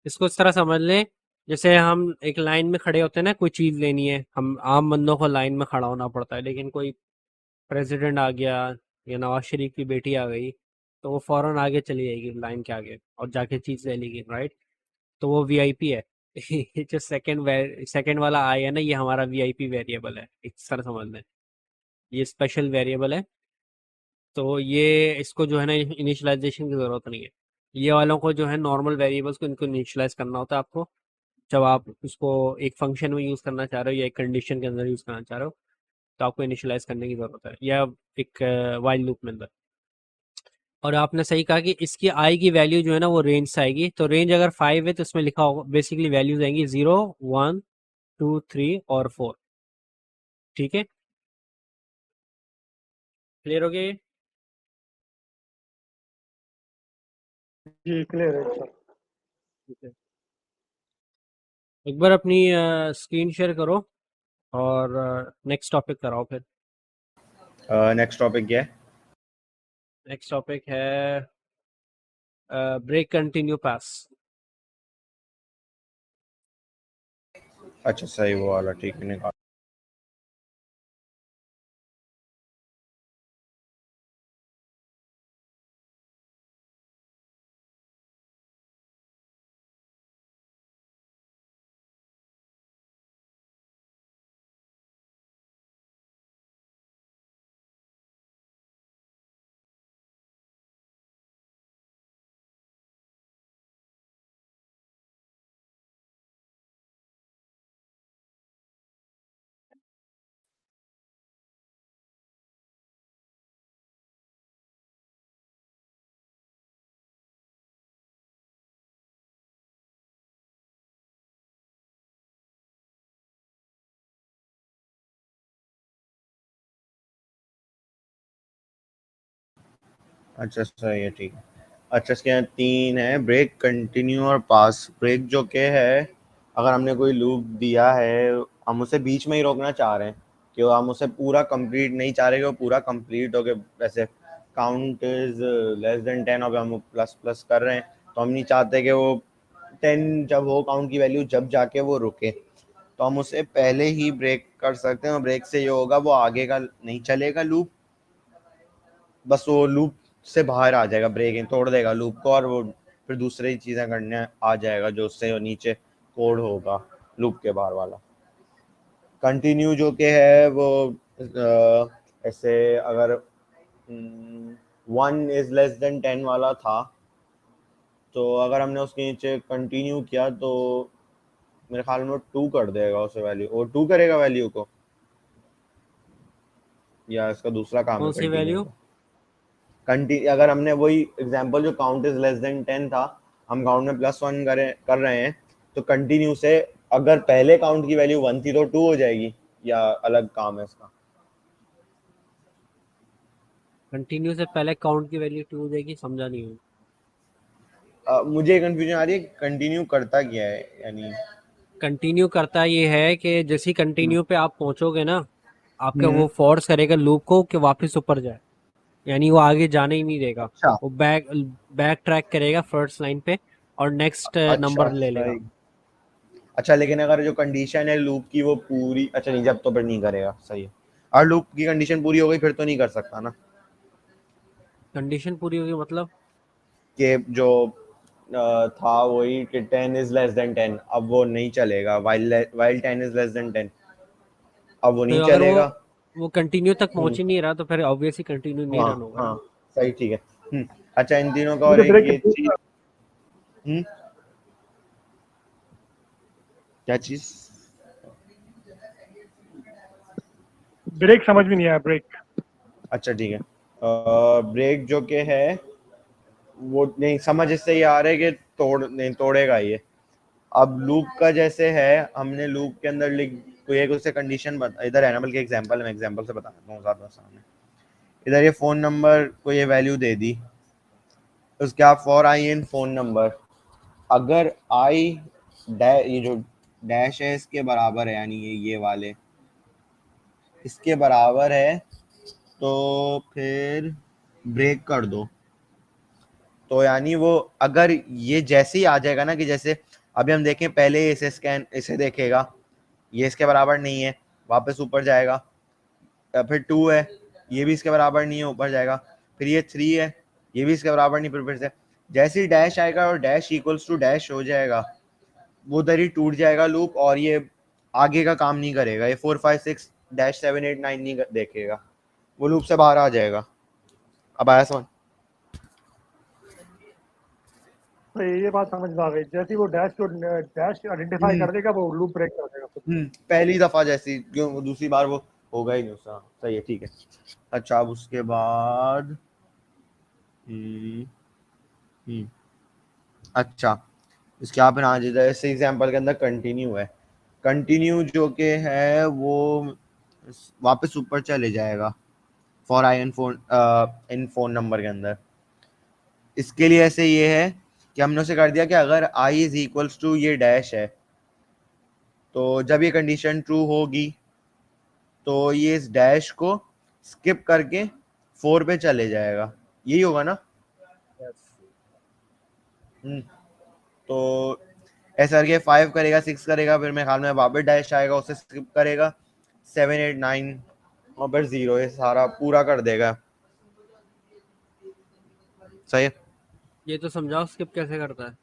इसको इस तरह समझ लें, जैसे हम एक लाइन में खड़े होते हैं ना, कोई चीज़ लेनी है, हम आम बंदों को लाइन में खड़ा होना पड़ता है, लेकिन कोई प्रेसिडेंट आ गया या नवाज शरीफ की बेटी आ गई तो वो फौरन आगे चली जाएगी लाइन के आगे और जाके चीज़ ले लेगी, राइट? तो वो वीआईपी है। ये जो सेकंड वाला आई है ना ये हमारा वीआईपी वेरिएबल है, इस तरह समझ लें, ये स्पेशल वेरिएबल है। तो ये इसको जो है ना इनिशियलाइजेशन की ज़रूरत नहीं है। ये वालों को जो है नॉर्मल वेरिएबल्स को इनको इनिशियलाइज करना होता है आपको, जब आप उसको एक फंक्शन में यूज़ करना चाह रहे हो या एक कंडीशन के अंदर यूज़ करना चाह रहे हो, तो आपको इनिशियलाइज करने की ज़रूरत है, या एक वाइल लूप में अंदर। और आपने सही कहा कि इसकी आई की वैल्यू जो है ना वो रेंज से आएगी, तो रेंज अगर 5 है तो इसमें लिखा होगा बेसिकली वैल्यूज आएंगी 0, 1, 2, 3 और 4। ठीक है, क्लियर हो गया ये? जी क्लियर है सर। ठीक है, एक बार अपनी स्क्रीन शेयर करो और नेक्स्ट टॉपिक कराओ फिर। नेक्स्ट टॉपिक क्या है? नेक्स्ट टॉपिक है ब्रेक कंटिन्यू पास। अच्छा सही, वो वाला ठीक है, निकाल। अच्छा सही है, ठीक है। अच्छा, इसके यहाँ 3 है, ब्रेक, कंटिन्यू और पास। ब्रेक जो के है, अगर हमने कोई लूप दिया है, हम उसे बीच में ही रोकना चाह रहे हैं, कि हम उसे पूरा कंप्लीट नहीं चाह रहे कि वो पूरा कंप्लीट हो गया। वैसे काउंट इज लेस देन 10 और हम प्लस प्लस कर रहे हैं, तो हम नहीं चाहते कि वो 10 जब हो काउंट की वैल्यू, जब जाके वो रुके। तो हम उसे पहले ही ब्रेक कर सकते हैं, और ब्रेक से ये होगा, वो आगे का नहीं चलेगा लूप, बस वो लूप से बाहर आ जाएगा, ब्रेकिंग तोड़ देगा लूप को, और वो फिर दूसरी चीज़ें करने आ जाएगा, जो उससे नीचे कोड होगा लूप के बाहर वाला। कंटिन्यू जो कि है वो ऐसे अगर 1 इज लेस देन 10 वाला था, तो अगर हमने उसके नीचे कंटिन्यू किया तो मेरे ख्याल में 2 कर देगा उसे वैल्यू, और 2 करेगा वैल्यू को, या इसका दूसरा काम है कौन सी कंटिन्यू वैल्यू? का। अगर हमने वही एग्जांपल जो काउंट इज लेस देन 10 था, हम काउंट में +1 कर रहे हैं, तो कंटिन्यू से अगर पहले काउंट की वैल्यू 1 थी तो 2 हो जाएगी, या अलग काम है इसका? कंटिन्यू से पहले काउंट की वैल्यू 2 हो जाएगी, समझा नहीं हूँ। मुझे कंफ्यूजन आ रही है, कंटिन्यू करता क्या है यानी? कंटिन्यू करता ये है कि जैसे ही हम्म, कंटिन्यू पे आप पहुंचोगे ना, आपका हम्म, वो फोर्स करेगा लूप को कि वापस ऊपर जाए, यानी वो आगे जाने ही नहीं देगा। अच्छा वो बैक बैक ट्रैक करेगा फर्स्ट लाइन पे और नेक्स्ट अच्छा नंबर ले लेगा। सही। अच्छा, लेकिन अगर जो कंडीशन है लूप की वो पूरी, अच्छा नहीं, जब तो फिर नहीं करेगा, सही है। और लूप की कंडीशन पूरी हो गई फिर तो नहीं कर सकता ना, कंडीशन पूरी होगी मतलब? कि जो था वही कि 10 इज लेस देन 10, अब वो नहीं चलेगा, वाइल 10 इज लेस देन 10, अब वो नहीं तो अगर चलेगा। वो कंटिन्यू तक हम्म, पहुंच ही नहीं रहा तो फिर ऑब्वियसली कंटिन्यू नहीं हाँ रन होगा हाँ ना। सही, ठीक है। अच्छा, इन तीनों का और मुझे एक ब्रेक ये चीज। हम्म, क्या चीज? ब्रेक समझ में नहीं आया ब्रेक। अच्छा ठीक है, ब्रेक जो के है वो नहीं समझ, इससे ये आ रहा है कि तोड़ नहीं तोड़ेगा ये। अब लूप का जैसे है, हमने लूप के अंदर लिख कोई एक उससे कंडीशन बता, इधर है ना, बल्कि एग्जांपल, मैं एग्जांपल से बता देता हूँ ज़्यादा सामने। इधर ये फोन नंबर को ये वैल्यू दे दी, उसके आप for I in phone number, अगर आई ये जो डैश है इसके बराबर है, यानी ये वाले इसके बराबर है, तो फिर ब्रेक कर दो। तो यानी वो अगर ये जैसे ही आ जाएगा ना, कि जैसे अभी हम देखें, पहले इसे स्कैन इसे देखेगा, ये इसके बराबर नहीं है, वापस ऊपर जाएगा, फिर 2 है, ये भी इसके बराबर नहीं है, ऊपर जाएगा, फिर ये 3 है, ये भी इसके बराबर नहीं, फिर से जैसे ही डैश आएगा और डैश इक्वल्स टू डैश हो जाएगा, वो उधर ही टूट जाएगा लूप, और ये आगे का काम नहीं करेगा, ये 4 5 6 डैश 7 8 9 नहीं देखेगा, वो लूप से बाहर आ जाएगा। अब आया समझ? तो ये बात समझ में आ गई, जैसे ही वो डैश आइडेंटिफाई हम्म कर देगा वो लूप ब्रेक कर देगा खुद। पहली दफा जैसी, क्यों वो दूसरी बार वो होगा ही नहीं उसका, सही है, ठीक है। अच्छा, अब उसके बाद हम्म हम्म अच्छा, इसके आप ना, जैसे एग्जांपल के अंदर कंटिन्यू है, कंटिन्यू जो के है वो वापस ऊपर चले जाएगा for I in phone number के अंदर। इसके लिए ऐसे ये है कि हमने उसे कर दिया कि अगर i इज इक्वल्स टू ये डैश है, तो जब ये कंडीशन ट्रू होगी तो ये इस डैश को स्किप करके 4 पे चले जाएगा। यही होगा ना? हम्म, तो ऐसा करके 5 करेगा, 6 करेगा, फिर मेरे ख्याल में वापस डैश आएगा, उसे स्किप करेगा, 7 8 9 और फिर 0, ये सारा पूरा कर देगा। सही है? ये तो समझाओ स्किप कैसे करता है।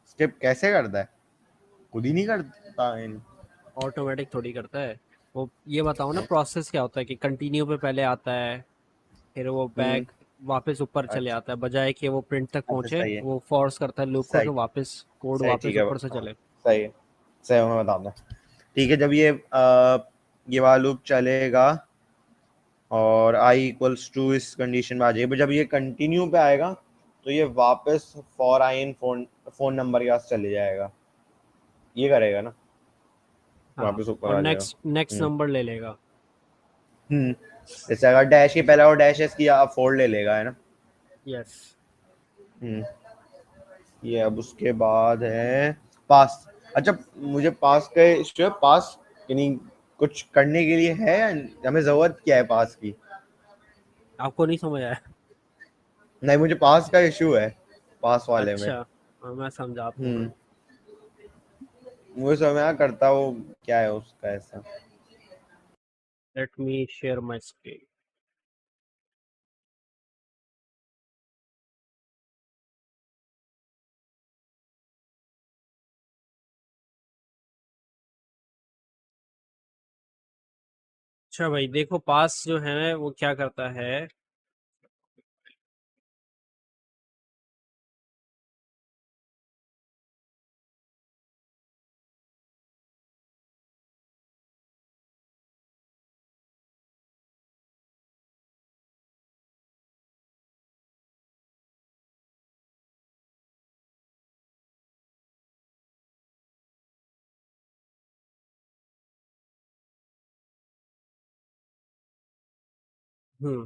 स्किप कैसे करता है? खुद ही नहीं करता है। ऑटोमेटिक थोड़ी करता है वो। ये बताओ ना प्रोसेस क्या होता है कि कंटिन्यू पे पहले आता है, फिर वो हम्म। बैक वापस ऊपर चले अच्छा। आता है, बजाय कि वो प्रिंट तक अच्छा पहुंचे सही है। वो फोर्स करता है लूप को कि सही। वापस कोड सही ठीक वापस है। ऊपर से चले। सही है। सही है, मैं बताऊंगा। ठीक है, जब ये वाला लूप चलेगा और i इक्वल्स टू इस कंडीशन में आ जाएगी, जब ये कंटिन्यू पे आएगा तो ये वापस for I in phone number के पास चले जाएगा। ये करेगा ना, हाँ, वापस ऊपर और आ जाएगा। नेक्स्ट हम्म। नंबर ले लेगा। हम्म। जैसे अगर डैश के पहले और डैश एस किया, अब फोल्ड ले लेगा, है ना? यस। हम्म। ये अब उसके बाद है पास। अच्छा, मुझे पास का इशू है। पास यानी कुछ करने के लिए है, या हमें जरूरत क्या है पास की? आपको नहीं समझ आया? नहीं, मुझे पास का इशू है, पास वाले में। अच्छा, हाँ, मैं समझा आपको फिर। हम्म। मुझे समझ में आया करता वो क्या है उसका ऐसा। Let me share my screen. अच्छा भाई देखो, पास जो है वो क्या करता है। हम्म।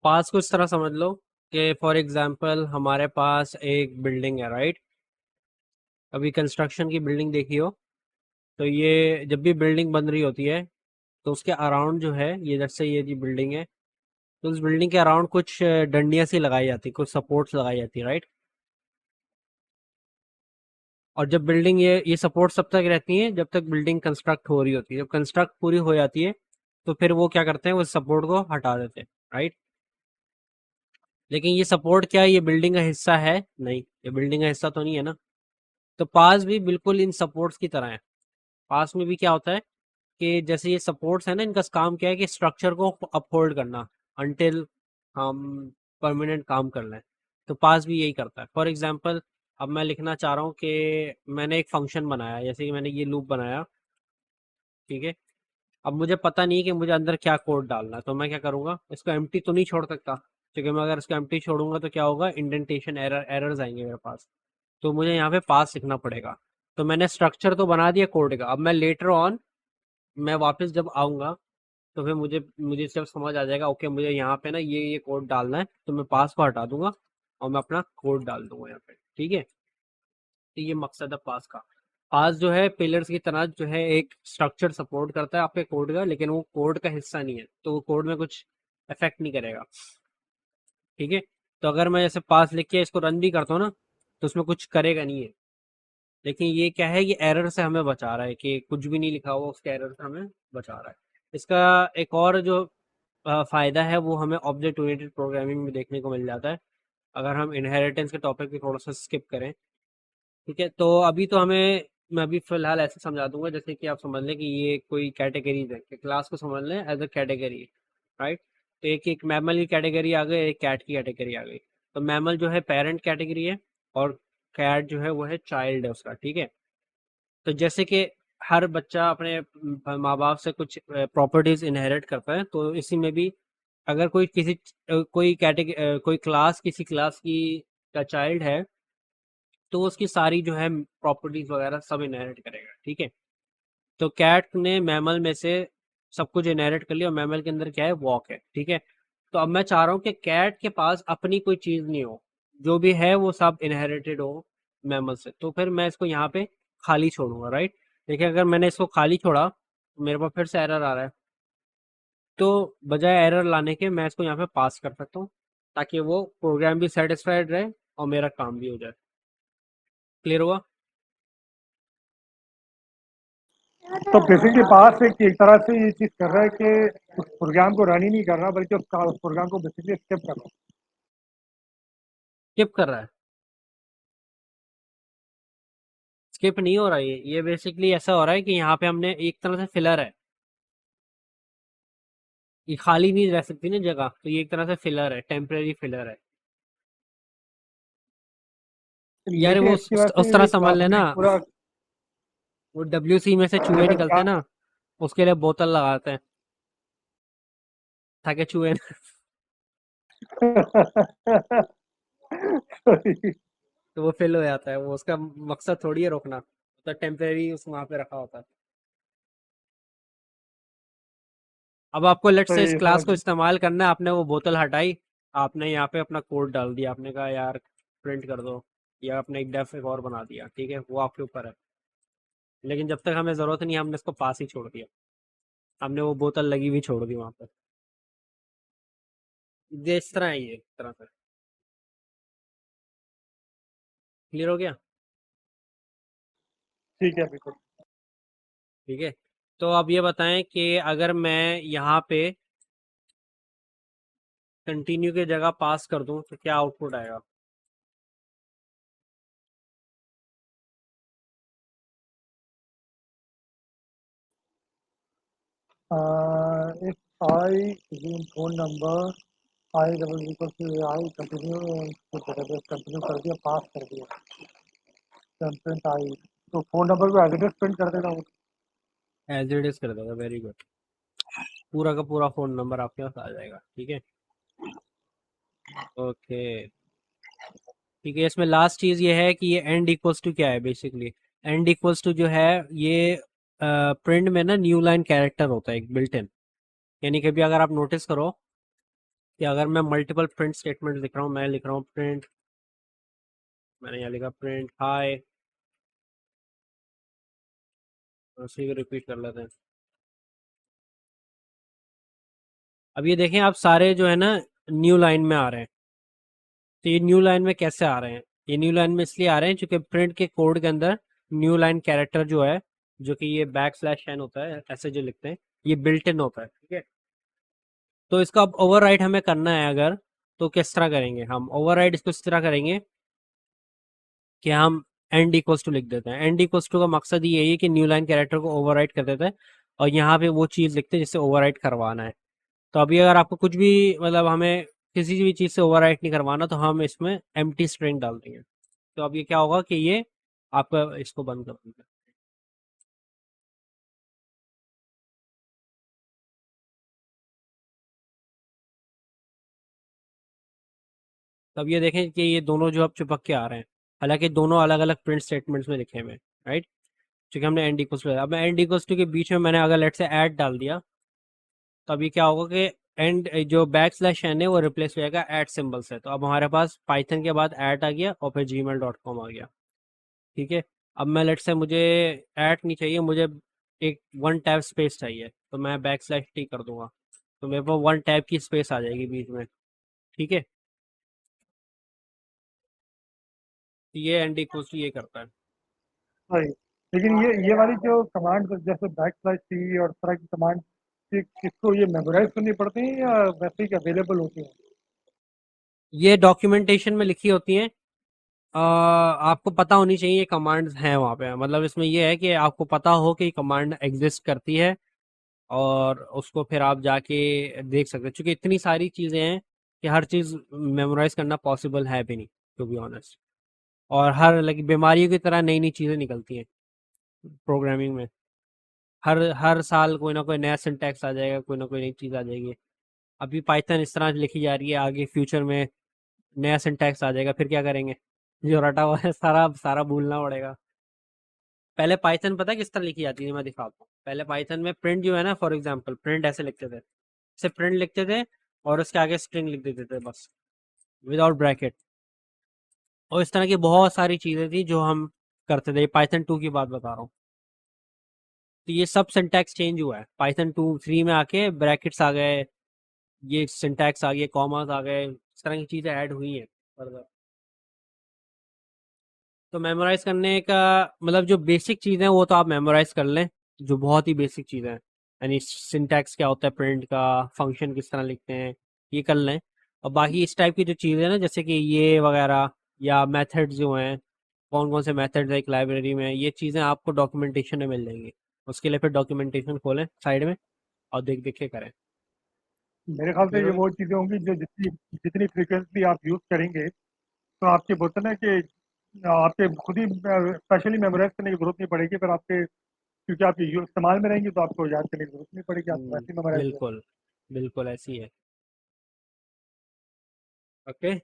पास को इस तरह समझ लो कि फॉर एग्जांपल हमारे पास एक बिल्डिंग है, राइट। अभी कंस्ट्रक्शन की बिल्डिंग देखी हो, तो ये जब भी बिल्डिंग बन रही होती है तो उसके अराउंड जो है, ये जैसे ये जी बिल्डिंग है, तो उस बिल्डिंग के अराउंड कुछ डंडियां सी लगाई जाती, कुछ सपोर्ट्स लगाई जाती, राइट। और जब बिल्डिंग ये सपोर्ट तब तक रहती है जब तक बिल्डिंग कंस्ट्रक्ट हो रही होती है। जब कंस्ट्रक्ट पूरी हो जाती है तो फिर वो क्या करते हैं, वो सपोर्ट को हटा देते हैं, राइट। लेकिन ये सपोर्ट क्या है, ये बिल्डिंग का हिस्सा है नहीं, ये बिल्डिंग का हिस्सा तो नहीं है ना। तो पास भी बिल्कुल इन सपोर्ट्स की तरह है। पास में भी क्या होता है कि जैसे ये सपोर्ट्स है ना, इनका काम क्या है कि स्ट्रक्चर को अपहोल्ड करना अंटिल हम परमानेंट काम कर लें। तो पास भी यही करता है। फॉर एग्जांपल, अब मैं लिखना चाह रहा हूँ कि मैंने एक फंक्शन बनाया, जैसे कि मैंने ये लूप बनाया, ठीक है। अब मुझे पता नहीं कि मुझे अंदर क्या कोड डालना है, तो मैं क्या करूँगा, इसको एम्प्टी तो नहीं छोड़ सकता, क्योंकि मैं अगर इसको एम्प्टी छोड़ूंगा तो क्या होगा, इंडेंटेशन एरर्स आएंगे मेरे पास। तो मुझे यहाँ पे पास लिखना पड़ेगा। तो मैंने स्ट्रक्चर तो बना दिया कोड का। अब मैं लेटर ऑन, मैं वापस जब आऊँगा तो फिर मुझे मुझे जब समझ आ जाएगा, ओके मुझे यहाँ पे ना ये कोड डालना है, तो मैं पास को हटा दूंगा और मैं अपना कोड डाल दूंगा यहाँ पे, ठीक है। तो ये मकसद है पास का। पास जो है पिलर्स की तरह जो है, एक स्ट्रक्चर सपोर्ट करता है आपके कोड का, लेकिन वो कोड का हिस्सा नहीं है, तो वो कोड में कुछ इफेक्ट नहीं करेगा, ठीक है। तो अगर मैं जैसे पास लिख के इसको रन भी करता हूँ ना, तो उसमें कुछ करेगा नहीं है। लेकिन ये क्या है, ये एरर से हमें बचा रहा है कि कुछ भी नहीं लिखा हुआ, उसके एरर से हमें बचा रहा है। इसका एक और जो फायदा है वो हमें ऑब्जेक्ट ओरिएंटेड प्रोग्रामिंग में देखने को मिल जाता है, अगर हम इनहेरिटेंस के टॉपिक पे थोड़ा सा स्किप करें, ठीक है। तो अभी तो हमें, मैं अभी फिलहाल ऐसे समझा दूंगा जैसे कि आप समझ लें कि ये कोई कैटेगरीज है, कि क्लास को समझ लें एज अ कैटेगरी, राइट। तो एक मैमल की कैटेगरी आ गई, एक कैट की कैटेगरी आ गई। तो मैमल जो है पेरेंट कैटेगरी है, और कैट जो है वो है चाइल्ड है उसका, ठीक है। तो जैसे कि हर बच्चा अपने माँ बाप से कुछ प्रॉपर्टीज इनहेरिट करता है, तो इसी में भी अगर कोई किसी कोई कैटेगरी कोई क्लास किसी क्लास की का चाइल्ड है, तो वो उसकी सारी जो है प्रॉपर्टीज वगैरह सब इनहेरिट करेगा, ठीक है। तो कैट ने मैमल में से सब कुछ इनहेरिट कर लिया और मैमल के अंदर क्या है, वॉक है, ठीक है। तो अब मैं चाह रहा हूँ कि कैट के पास अपनी कोई चीज नहीं हो, जो भी है वो सब इनहेरिटेड हो मैमल से। तो फिर मैं इसको यहाँ पे खाली छोड़ूंगा, राइट। देखिए अगर मैंने इसको खाली छोड़ा तो मेरे पास फिर से एरर आ रहा है। तो बजाय एरर लाने के मैं इसको यहाँ पे पास कर सकता हूँ, ताकि वो प्रोग्राम भी सेटिस्फाइड रहे और मेरा काम भी हो जाए। क्लियर हुआ? तो बेसिकली पास एक तरह से ये चीज कर रहा है कि उस प्रोग्राम को रन ही नहीं कर रहा, बल्कि उस प्रोग्राम को बेसिकली स्किप कर रहा स्किप कर रहा है? स्किप नहीं हो रहा है, ये बेसिकली ऐसा हो रहा है कि यहाँ पे हमने एक तरह से फिलर है, ये खाली नहीं रह सकती ना जगह, तो ये एक तरह से फिलर है, टेम्परेरी फिलर है। है। यार लेकिन वो इसकी वजह उस तरह से समझ हमने लेना, पूरा वो WC में से चूहे अगर निकलते हैं ना, उसके लिए बोतल लगाते हैं ताकि चूहे तो वो फिल हो जाता है, वो उसका मकसद थोड़ी है रोकना, तो टेम्परेरी उस वहां पे रखा होता है। अब आपको लेट तो से इस ये क्लास समझ को इस्तेमाल करना है, आपने वो बोतल हटाई, आपने यहाँ पे अपना कोड डाल दिया, आपने कहा यार प्रिंट कर दो, या आपने एक डेफ एक और बना दिया, ठीक है, वो आपके ऊपर है। लेकिन जब तक हमें जरूरत नहीं है हमने इसको पास ही छोड़ दिया, हमने वो बोतल लगी हुई छोड़ दी वहां पर। ये इस तरह है, ये इस तरह से क्लियर हो गया? ठीक है बिल्कुल। ठीक है। तो अब ये बताएं कि अगर मैं यहाँ पे कंटिन्यू की जगह पास कर दूं तो क्या आउटपुट आएगा? If I phone number I double equal to I continue कर दिया, पास कर दिया प्रिंट आई, तो फोन नंबर को एज इट इज प्रिंट कर देगा वो। एज इट इज कर देगा, वेरी गुड। पूरा का पूरा फोन नंबर आपके पास आ जाएगा, ठीक है। ओके, ठीक है। इसमें लास्ट चीज ये है कि ये एंड इक्वल्स टू क्या है बेसिकली। एंड इक्वल्स टू जो है ये प्रिंट में ना न्यू लाइन कैरेक्टर होता है एक बिल्ट इन। यानी कि भी अगर आप नोटिस करो कि अगर मैं मल्टीपल प्रिंट स्टेटमेंट लिख रहा हूँ, मैं लिख रहा हूँ प्रिंट, मैंने यहाँ लिखा प्रिंट हाई, उसी को रिपीट कर लेते हैं। अब ये देखें आप सारे जो है ना न्यू लाइन में आ रहे हैं। तो ये न्यू लाइन में कैसे आ रहे हैं? ये न्यू लाइन में इसलिए आ रहे हैं क्योंकि प्रिंट के कोड के अंदर न्यू लाइन कैरेक्टर जो है, जो कि ये \n होता है, ऐसे जो लिखते हैं, ये बिल्ट इन होता है, ठीक है। तो इसका अब ओवरराइट हमें करना है अगर, तो किस तरह करेंगे हम ओवरराइट इसको? इस तरह करेंगे कि हम एंड इक्वल्स टू लिख देते हैं। एंड इक्वल्स टू का मकसद ये है कि न्यू लाइन कैरेक्टर को ओवरराइट कर देते हैं और यहाँ पे वो चीज़ लिखते हैं जिससे ओवरराइट करवाना है। तो अभी अगर आपको कुछ भी मतलब हमें किसी भी चीज़ से ओवरराइट नहीं करवाना, तो हम इसमें एम्प्टी स्ट्रिंग डाल देंगे। तो अब ये क्या होगा कि ये आपका इसको बंद कर देगा। तब ये देखें कि ये दोनों जो अब चिपक के आ रहे हैं, हालांकि दोनों अलग अलग प्रिंट स्टेटमेंट्स में लिखे हुए हैं, राइट। क्योंकि हमने एंड इक्वल्स टू, अब मैं एंड इक्वल्स टू के बीच में मैंने अगर लेट से ऐड डाल दिया, तो अभी क्या होगा कि एंड जो \n है वो रिप्लेस हो जाएगा ऐड सिंबल से। तो अब हमारे पास पाइथन के बाद ऐड आ गया और फिर gmail.com आ गया, ठीक है। अब मैं लेट से मुझे ऐड नहीं चाहिए, मुझे एक वन टैब स्पेस चाहिए, तो मैं \t कर दूंगा, तो मेरे पास वन टैब की स्पेस आ जाएगी बीच में, ठीक है। तो ये एंड इक्वल्स टू ये करता है। सही। लेकिन ये वाली जो कमांड जैसे \t और इस तरह की कमांड, किसको ये मेमोराइज करनी पड़ती है या वैसे ही अवेलेबल होती है? ये डॉक्यूमेंटेशन में लिखी होती हैं। आपको पता होनी चाहिए कमांड्स हैं वहाँ पे, मतलब इसमें ये है कि आपको पता हो कि कमांड एग्जिस्ट करती है और उसको फिर आप जाके देख सकते हैं, क्योंकि इतनी सारी चीज़ें हैं कि हर चीज़ मेमोराइज करना पॉसिबल है भी नहीं, टू बी ऑनेस्ट। और हर लाइक बीमारियों की तरह नई नई चीज़ें निकलती हैं प्रोग्रामिंग में। हर हर साल कोई ना कोई नया सिंटैक्स आ जाएगा, कोई ना कोई नई चीज़ आ जाएगी। अभी पाइथन इस तरह लिखी जा रही है, आगे फ्यूचर में नया सिंटैक्स आ जाएगा, फिर क्या करेंगे? जो रटा हुआ है सारा सारा भूलना पड़ेगा। पहले पाइथन पता है किस तरह लिखी जाती थी, मैं दिखाता हूँ। पहले पाइथन में प्रिंट जो है ना, फॉर एग्जांपल प्रिंट ऐसे लिखते थे, सिर्फ प्रिंट लिखते थे और उसके आगे स्ट्रिंग लिख देते थे बस, विदाउट ब्रैकेट। और इस तरह की बहुत सारी चीजें थी जो हम करते थे। पाइथन 2 की बात बता रहा हूँ। तो ये सब सिंटैक्स चेंज हुआ है पाइथन 2 3 में आके, ब्रैकेट्स आ गए, ये सिंटैक्स आ गए, कॉमास आ गए, इस तरह की चीजें ऐड हुई हैं फर्दर। तो मेमोराइज करने का मतलब जो बेसिक चीज़ें हैं वो तो आप मेमोराइज कर लें, जो बहुत ही बेसिक चीज़ें हैं, यानी सिंटैक्स क्या होता है, प्रिंट का फंक्शन किस तरह लिखते हैं, ये कर लें। और बाकी इस टाइप की जो चीज़ें हैं ना, जैसे कि ये वगैरह या मेथड्स जो हैं, कौन कौन से मेथड्स है एक लाइब्रेरी में, ये चीज़ें आपको डॉक्यूमेंटेशन में मिल जाएंगी। उसके लिए फिर डॉक्यूमेंटेशन खोलें साइड में और देख देख के करें। मेरे ख्याल से क्लियर ये होगी। वो चीज़ें होंगी जो जितनी जितनी फ्रिक्वेंटली आप यूज़ करेंगे, तो आपके बोलते हैं ना कि आपके खुद ही स्पेशली मेमोराइज करने की जरूरत नहीं पड़ेगी, फिर आपके क्योंकि आप इस्तेमाल में रहेंगी तो आपको याद करने की जरूरत नहीं पड़ेगी, आपको वैसे ही मेमोराइज हो। बिल्कुल बिल्कुल ऐसी है। ओके,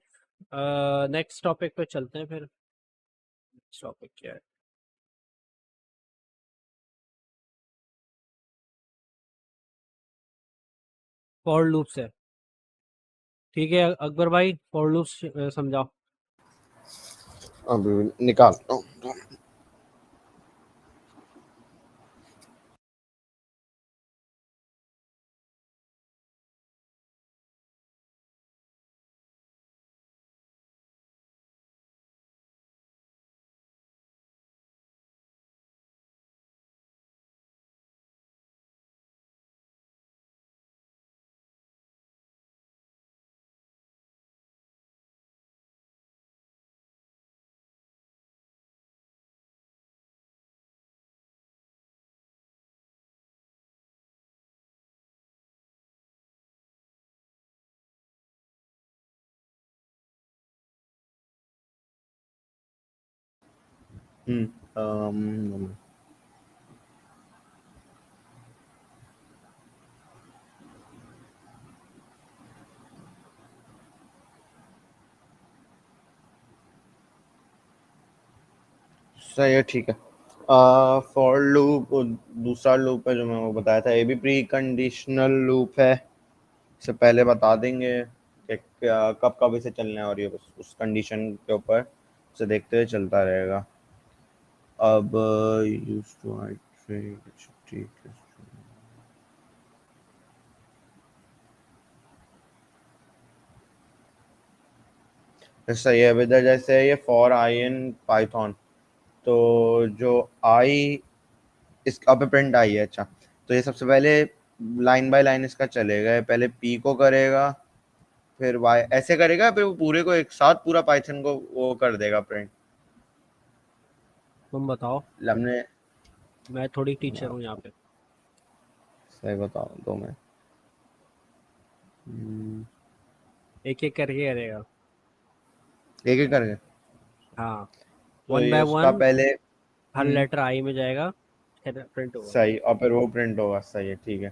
नेक्स्ट टॉपिक पे चलते हैं फिर। नेक्स्ट टॉपिक क्या है? फॉर लूप्स है। ठीक है अकबर भाई, फॉर लूप्स समझाओ। अभी निकालता हूँ। um, सही है, ठीक है। फॉर लूप, दूसरा लूप है जो मैं वो बताया था, ये भी प्री कंडीशनल लूप है। इससे पहले बता देंगे कि कब कब इसे चलना है, और ये बस उस कंडीशन के ऊपर उसे देखते हुए चलता रहेगा। अब यूज टू ठीक है। सही है विदर, जैसे ये फॉर आई इन पाइथन, तो जो आई इस अब प्रिंट आई है, अच्छा, तो ये सबसे पहले लाइन बाय लाइन इसका चलेगा। ये पहले पी को करेगा, फिर वाई ऐसे करेगा, फिर वो पूरे को एक साथ पूरा पाइथन को वो कर देगा प्रिंट। तुम बताओ, हमने मैं थोड़ी टीचर हूँ यहाँ पे। सही बताओ दो में। एक एक करके करेगा। एक एक करके, हाँ, तो वन ये बाय उसका वन, पहले हर लेटर आई में जाएगा, फिर प्रिंट होगा। सही, और फिर वो प्रिंट होगा, सही है, ठीक है।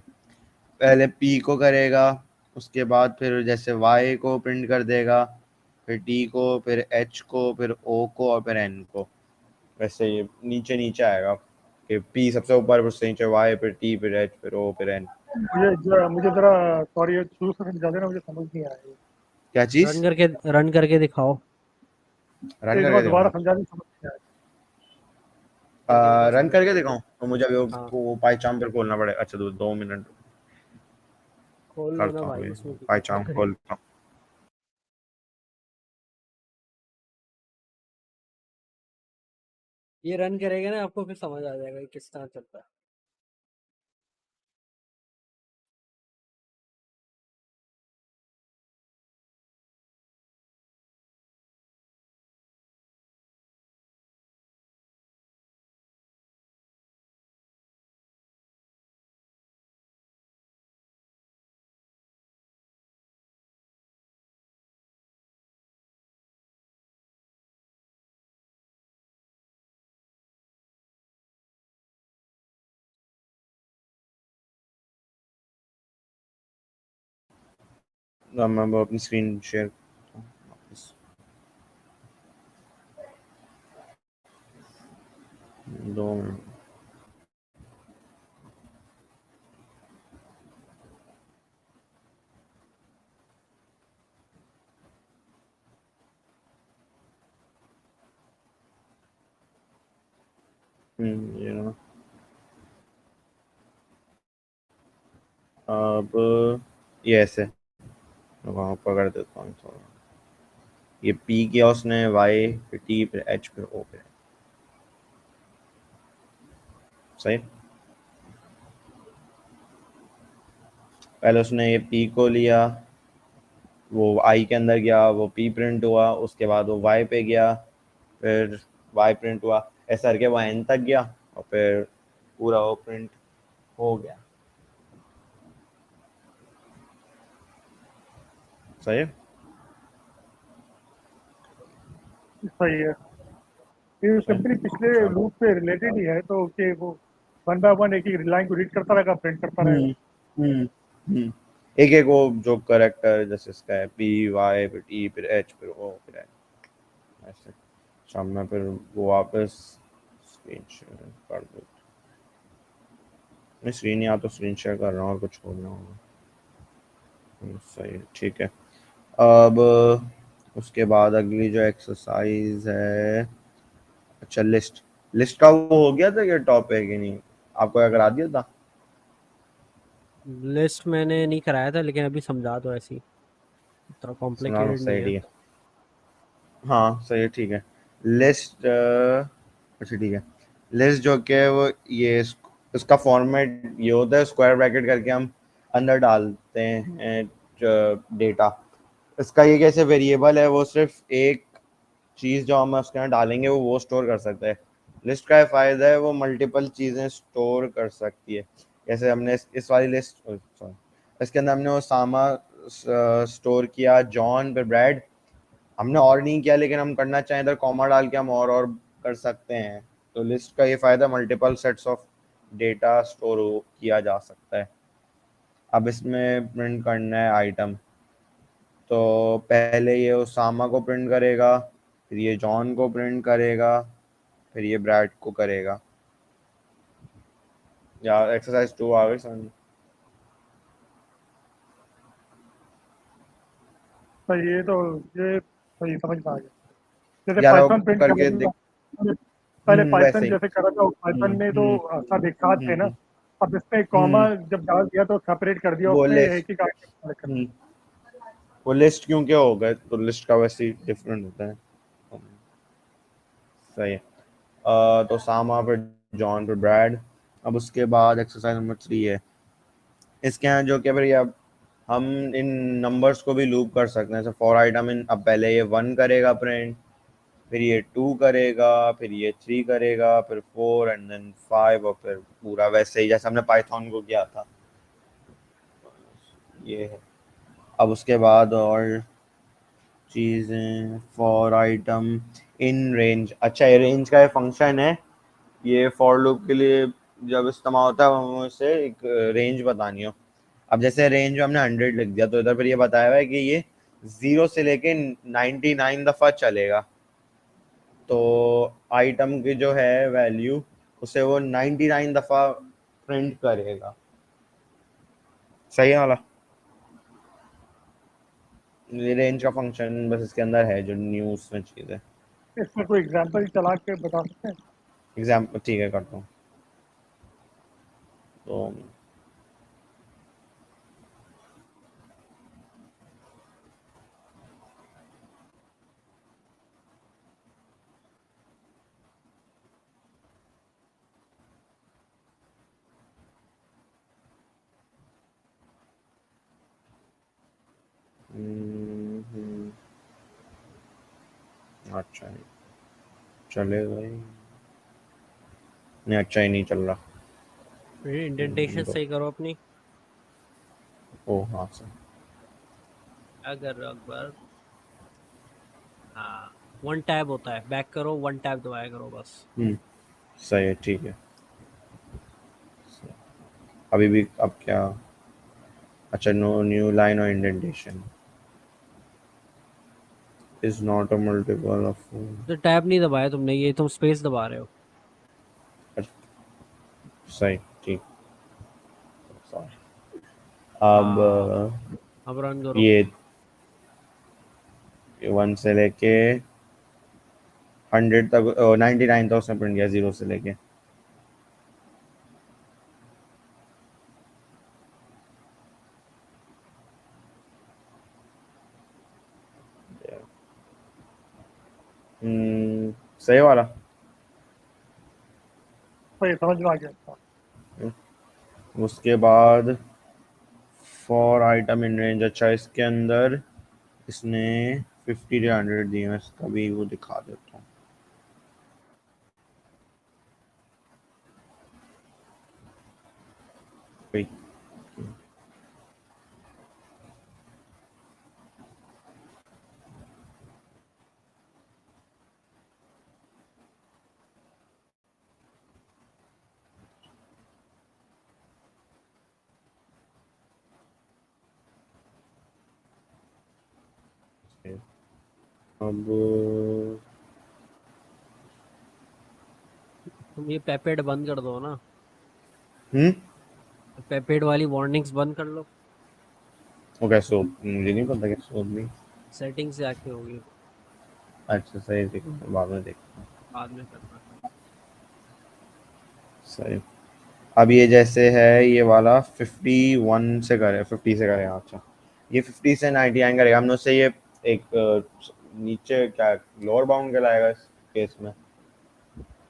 पहले पी को करेगा, उसके बाद फिर जैसे वाई को प्रिंट कर देगा, फिर टी को, फिर एच को, फिर ओ को, और फिर एन को। वैसे ये नीचे नीचे आएगा कि पी सबसे ऊपर, फिर उससे नीचे वाई, फिर टी, फिर एच, फिर ओ, फिर एन। मुझे जरा सॉरी, शुरू से समझा देना, मुझे समझ नहीं आया ये। क्या चीज? रन करके दिखाओ। रन एक करके बार दोबारा दिखाऊं? समझा दी, समझ नहीं आया। एक बार रन समझ करके लो। दिखाऊं तो मुझे अभी हाँ, वो पाइचाम पर खोलना पड़ेगा। अच्छा, 2 मिनट खोल लो ना करता हूँ, भाई, ये इसमें क्यों दिक्कत पाइचाम है। खोलता हूँ। ये रन करेगा ना, आपको फिर समझ आ जाएगा कि किस तरह चलता है। मैं अपनी स्क्रीन शेयर करता हूँ वापस। 2 मिनट। ये ना, अब ये ऐसे वहाँ पकड़ देता हूँ थोड़ा। ये पी किया उसने, वाई फिर टी फिर एच फिर ओ फिर, सही। पहले उसने ये पी को लिया, वो आई के अंदर गया, वो पी प्रिंट हुआ, उसके बाद वो वाई पे गया, फिर वाई प्रिंट हुआ, ऐसा करके वो एन तक गया और फिर पूरा वो प्रिंट हो गया, सही है। सही है। ये सिंपली पिछले चलो। लूप से रिलेटेड ही है, तो कि वो वन बाय वन एक एक लाइन को रीड करता रहेगा, प्रिंट करता रहेगा। हम्म हम्म हम्म। एक एक वो जो करेक्टर जैसे इसका है पी वाई फिर टी फिर एच फिर ओ फिर एन, ऐसे शाम में फिर वो वापस स्क्रीन शेयर कर दो। मैं स्क्रीन या तो स्क्रीन शेयर कर रहा हूँ और कुछ छोड़ना होगा। सही है, ठीक है। अब उसके बाद अगली जो एक्सरसाइज है, अच्छा लिस्ट। लिस्ट का वो हो गया था कि टॉप है कि नहीं, आपको क्या करा दिया था? लिस्ट मैंने नहीं कराया था, लेकिन अभी समझा दो ऐसी, इतना सुना लो, कॉम्प्लिकेटेड नहीं सही है। ठीक है। हाँ सही है, ठीक है। लिस्ट, अच्छा ठीक है। लिस्ट जो कि है वो ये इसका फॉर्मेट ये होता है, स्क्वायर ब्रैकेट करके हम अंदर डालते हैं डेटा। इसका ये कैसे वेरिएबल है, वो सिर्फ एक चीज़ जो हम उसके अंदर डालेंगे वो स्टोर कर सकता है। लिस्ट का फ़ायदा है वो मल्टीपल चीज़ें स्टोर कर सकती है। जैसे हमने इस वाली लिस्ट, सॉरी, इसके अंदर हमने वो सामा स्टोर किया, जॉन पे ब्रैड, हमने और नहीं किया, लेकिन हम करना चाहें इधर कॉमा डाल के हम और कर सकते हैं। तो लिस्ट का ये फ़ायदा, multiple sets of data store किया जा सकता है। अब इसमें प्रिंट करना है आइटम, तो पहले ये उसामा को प्रिंट करेगा, फिर ये जॉन को प्रिंट करेगा, फिर ये ब्रैड को करेगा। यार एक्सरसाइज 2 आ गई समझ। सही, ये सही समझ में आ गया। जैसे यार वो पाइथन प्रिंट करके करने देख। का, पहले पाइथन वैसे ही। जैसे करा था, पाइथन हम्म ने तो हम्म सब एक साथ थे ना। हम्म अब इसमें कॉमा हम्म जब डाल दिया तो सेपरेट कर दिया वो उसने, लिस्ट, एक ही आइटम सेलेक्ट कर हम्म दिया। वो लिस्ट क्यों क्या हो गए, तो लिस्ट का वैसे ही डिफरेंट होता है। सही है। तो सामा फिर जॉन फिर ब्रैड। अब उसके बाद एक्सरसाइज नंबर 3 है। इसके यहाँ जो कि फिर ये अब हम इन नंबर्स को भी लूप कर सकते हैं। जैसे फॉर आइटम इन, अब पहले ये 1 करेगा प्रिंट, फिर ये 2 करेगा, फिर ये 3 करेगा, फिर 4 एंड देन 5, और फिर पूरा वैसे ही जैसे हमने पाइथन को किया था, ये है। अब उसके बाद और चीज़ें, फॉर आइटम इन रेंज, अच्छा ये रेंज का ये फंक्शन है, ये फॉर लूप के लिए जब इस्तेमाल होता है हमें उसे एक रेंज बतानी हो। अब जैसे रेंज में हमने 100 लिख दिया, तो इधर पर ये बताया हुआ है कि ये 0 से लेके 99 दफ़ा चलेगा। तो आइटम की जो है वैल्यू, उसे वो 99 दफ़ा प्रिंट करेगा, सही है वाला। ये रेंज का फंक्शन बस इसके अंदर है, जो न्यूज़ में चीज़ है। इसमें कोई एग्जांपल चला के बता सकते हैं? एग्जाम्पल ठीक है, करता हूँ। तो अच्छा नहीं चलेगा ही नहीं, अच्छा ही नहीं चल रहा। इंडेंटेशन तो सही करो अपनी। ओ हाँ सर। क्या कर रहे हो अकबर? हाँ, वन टैब होता है, बैक करो, वन टैब दबाया करो बस। सही है, ठीक है। अभी भी अब क्या, अच्छा नो न्यू लाइन और indentation is not a multiple of. तो टैब नहीं दबाया तुमने, ये तुम स्पेस दबा रहे हो। सही, ठीक। अब अब रन करो। ये 1 से लेके 100 तक 99 तक उसने प्रिंट किया, 0 से लेके। सही वाला। सही, समझ में आ गया इसका। उसके बाद फॉर आइटम इन रेंज, अच्छा इसके अंदर इसने 50 से 100 दिए हैं, इसका भी वो दिखा देता हूँ। Wait. अब तुम ये पेपेड बंद कर दो ना, हम्म पेपेड वाली वार्निंग्स बंद कर लो। ओके, सो मुझे नहीं पता कैसे होगी। सेटिंग से आके होगी, अच्छा सही, देख बाद में देख। बाद में करना। सही। अब ये जैसे है ये वाला 51 से करे, 50 से करे। अच्छा ये 50 से 99 करेगा, हमने उससे ये एक नीचे क्या लोअर बाउंड कहलाएगा इस केस में,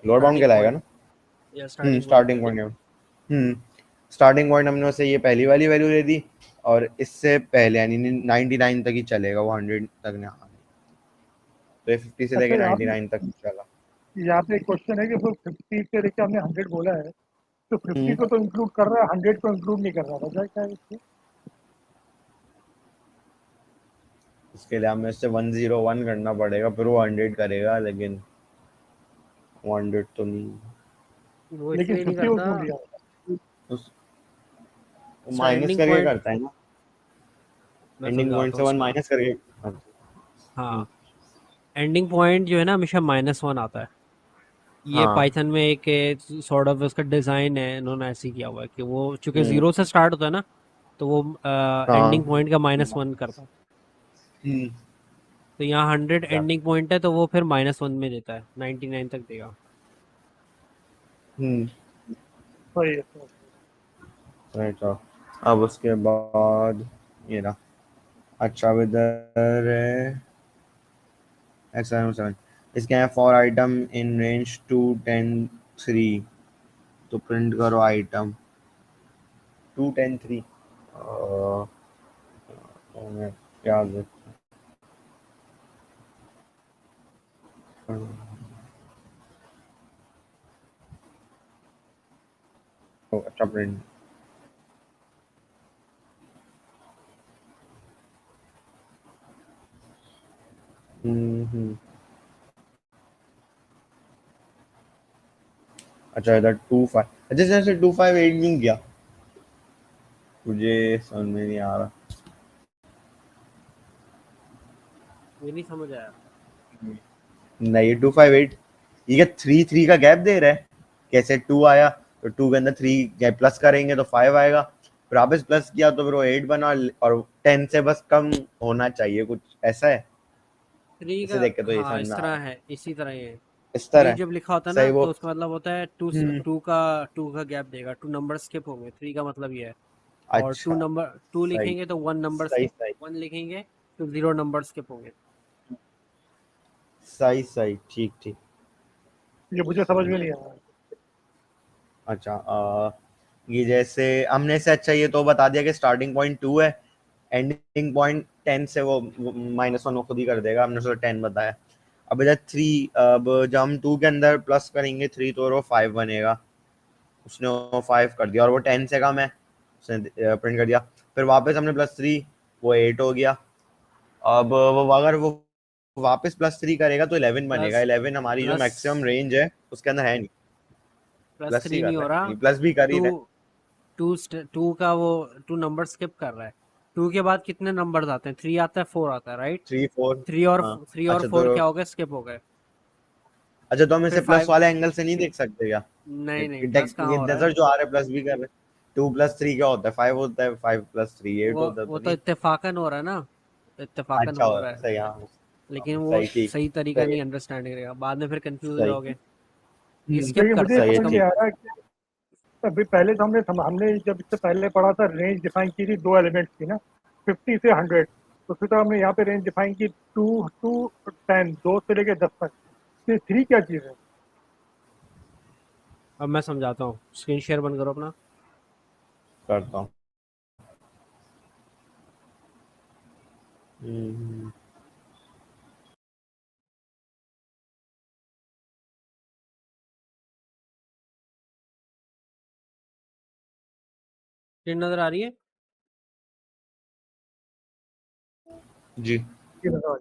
लोअर बाउंड स्टार्टिंग कहलाएगा पॉइंट ना। या स्टार्टिंग पॉइंट स्टार्टिंग है। पॉइंट। स्टार्टिंग पॉइंट हमने उसे ये पहली वाली वैल्यू दे दी, और इससे पहले यानी 99 तक ही चलेगा, वो 100 तक नहीं आने। तो ये 50 से अच्छा, लेके 99 तक चला। यहाँ पे एक क्वेश्चन है कि वो 50 से लेके हमने 100 बोला है, तो 50 हम्म को तो इंक्लूड कर रहा है, 100 को इंक्लूड नहीं कर रहा, वजह क्या है इसकी? इसके लिए हमें इससे 101 करना पड़ेगा, फिर वो 100 करेगा, लेकिन 100 तो नहीं। वो लेकिन इसलिए नहीं 50 को करता। क्यों लिया? उस इसका माइनस एंडिंग करके पॉइंट करता है ना, मैं एंडिंग पॉइंट समझाता से हूँ 1 इसको। माइनस करके। हाँ, एंडिंग पॉइंट जो है ना हमेशा -1 आता है। ये हाँ पाइथन में एक सॉर्ट ऑफ उसका डिजाइन है, इन्होंने ऐसे ही किया हुआ है कि वो चूंकि हम्म 0 से स्टार्ट होता है ना, तो वो हाँ एंडिंग पॉइंट का -1 करता है। हम्म तो यहाँ 100 क्या एंडिंग पॉइंट है, तो वो फिर -1 में देता है, 99 तक देगा। हम्म सही है, सही राइट। अब उसके बाद ये रहा। अच्छा अब इधर है X7 इसके यहाँ फॉर आइटम इन रेंज 2 10 3, तो प्रिंट करो आइटम 2 10 3। क्या अच्छा प्रिंट। हम्म अच्छा इधर 25, अच्छा जैसे 258 नहीं किया, मुझे समझ में नहीं आ रहा। ये नहीं समझ आया। नहीं 258, ये क्या 3 3 का गैप दे रहा है? कैसे 2 आया तो 2 के अंदर 3 गैप प्लस करेंगे तो 5 आएगा, फिर वापस प्लस किया तो फिर वो 8 बना, और 10 से बस कम होना चाहिए, कुछ ऐसा है। 3 इसे का, देख के तो ये हाँ समझ इस में आ तरह रहा है, है, इसी तरह ये है। इस 3 तरह। जब लिखा होता है सही ना, वो। तो उसका मतलब होता है टू हम्म टू का गैप देगा, 2 नंबर स्किप होंगे, 3 का मतलब ये है। और अच्छा 2 सही लिखेंगे तो 1 नंबर सही स्किप, सही 1 लिखेंगे तो 0 नंबर स्किप होंगे। सही सही, ठीक ठीक। ये मुझे समझ में समझे? नहीं आया। अच्छा ये जैसे हमने से, अच्छा ये तो बता दिया कि स्टार्टिंग पॉइंट 2 है, एंडिंग पॉइंट 10 से वो -1 वो खुद ही कर देगा, हमने उसको 10 बताया। अब इधर 3, अब जब हम 2 के अंदर प्लस करेंगे 3 तो वो 5 बनेगा, उसने वो 5 कर दिया, और वो 10 से कम है, उसने प्रिंट कर दिया। फिर वापस हमने +3, वो 8 हो गया। अब वो अगर वो वापस +3 करेगा तो 11 बनेगा, प्लस 11 हमारी जो प्लस मैक्सिमम रेंज है उसके अंदर है नहीं। प्लस प्लस ही 3 कर नहीं हो रहा रहा। है, प्लस भी कर ही टू रहा है। टू का वो 2 नंबर स्किप कर रहा है। 2 के बाद कितने नंबर्स आते हैं? 3 आता है, 4 आता है, राइट? 3 4। 3 हाँ और अच्छा 4 तो क्या हो गए? स्किप हो गए। अच्छा तो हम फिर इसे प्लस 5, वाले एंगल से नहीं देख सकते क्या? नहीं नहीं, प्लस कहाँ हो रहा है? डेजर्ट जो आ रहे प्लस भी कर रहे। 2 + 3 क्या होता है? 5 होता है, 5 + 3 8 वो होता है, वो तो तो नहीं? इत्तेफाकन हो रहा है ना, इत्तेफाकन अच्छा हो हो रहा है, सही, हाँ। लेकिन वो सही, ठीक। सही तरीका सही नहीं है, अंडरस्टैंड करेगा, बाद में फिर कंफ्यूज हो सही। जाओगे। ये स्किप लेकिन मुझे करते हैं सही है, समझ उसका। नहीं ठीक। आ रहा कि अभी पहले तो हमने जब इससे पहले पढ़ा था रेंज डिफाइन की थी, दो एलिमेंट्स की ना, 50 से 100। तो फिर तो हमने यहाँ पे रेंज डिफाइन की 2 to 10, 2 से लेके 10 तक। ये 3 क्या चीज़ है? अब मैं समझाता हूँ, स्क्रीन शेयर बंद करो अपना। करता हूँ। हम्म, स्क्रीन नजर आ रही है? जी। ये बताओ।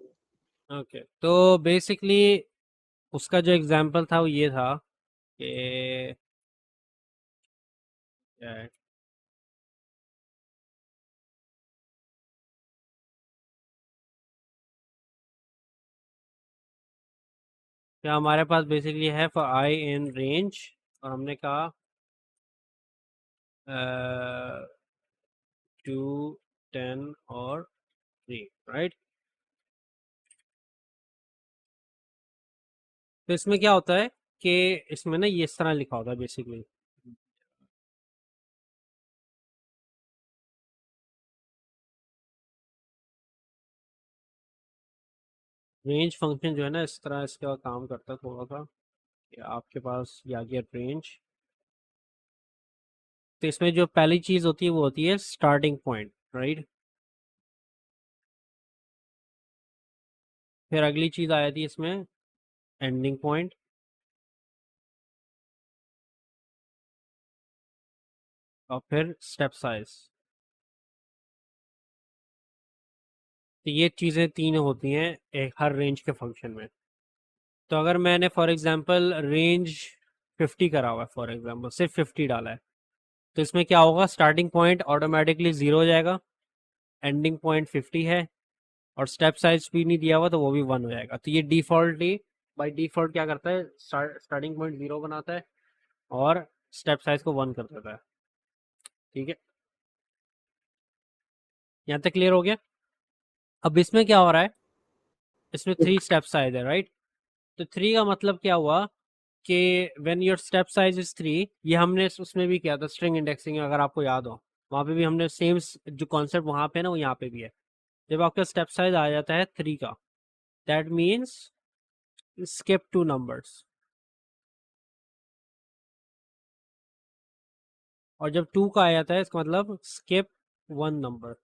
ओके, तो बेसिकली उसका जो एग्जाम्पल था वो ये था कि क्या है, क्या हमारे पास बेसिकली है फॉर आई इन रेंज, और हमने कहा 2 10 और 3, राइट? तो इसमें क्या होता है कि इसमें ना ये इस तरह लिखा होता है बेसिकली, रेंज फंक्शन जो है ना इस तरह इसका काम करता है थोड़ा सा, कि आपके पास ये आ गया रेंज। तो इसमें जो पहली चीज होती है वो होती है स्टार्टिंग पॉइंट, राइट? फिर अगली चीज आ जाती है इसमें एंडिंग पॉइंट, और फिर स्टेप साइज। तो ये चीज़ें तीन होती हैं एक हर रेंज के फंक्शन में। तो अगर मैंने फॉर एग्जांपल रेंज 50 करा हुआ है, फॉर एग्जांपल सिर्फ 50 डाला है, तो इसमें क्या होगा, स्टार्टिंग पॉइंट ऑटोमेटिकली 0 हो जाएगा, एंडिंग पॉइंट 50 है, और स्टेप साइज भी नहीं दिया हुआ तो वो भी 1 हो जाएगा। तो ये डिफॉल्टली बाय डिफॉल्ट क्या करता है, स्टार्टिंग पॉइंट 0 बनाता है और स्टेप साइज को 1 कर देता है। ठीक है, यहाँ तक क्लियर हो गया? अब इसमें क्या हो रहा है, इसमें 3 स्टेप साइज है, राइट? तो 3 का मतलब क्या हुआ कि when your step size is 3, ये हमने उसमें भी किया था स्ट्रिंग इंडेक्सिंग, अगर आपको याद हो, वहाँ पे भी हमने सेम जो कॉन्सेप्ट वहाँ पे ना वो यहाँ पे भी है। जब आपका स्टेप साइज आ जाता है 3 का, दैट मीन्स स्किप 2 नंबर्स, और जब 2 का आ जाता है इसका मतलब स्किप 1 नंबर।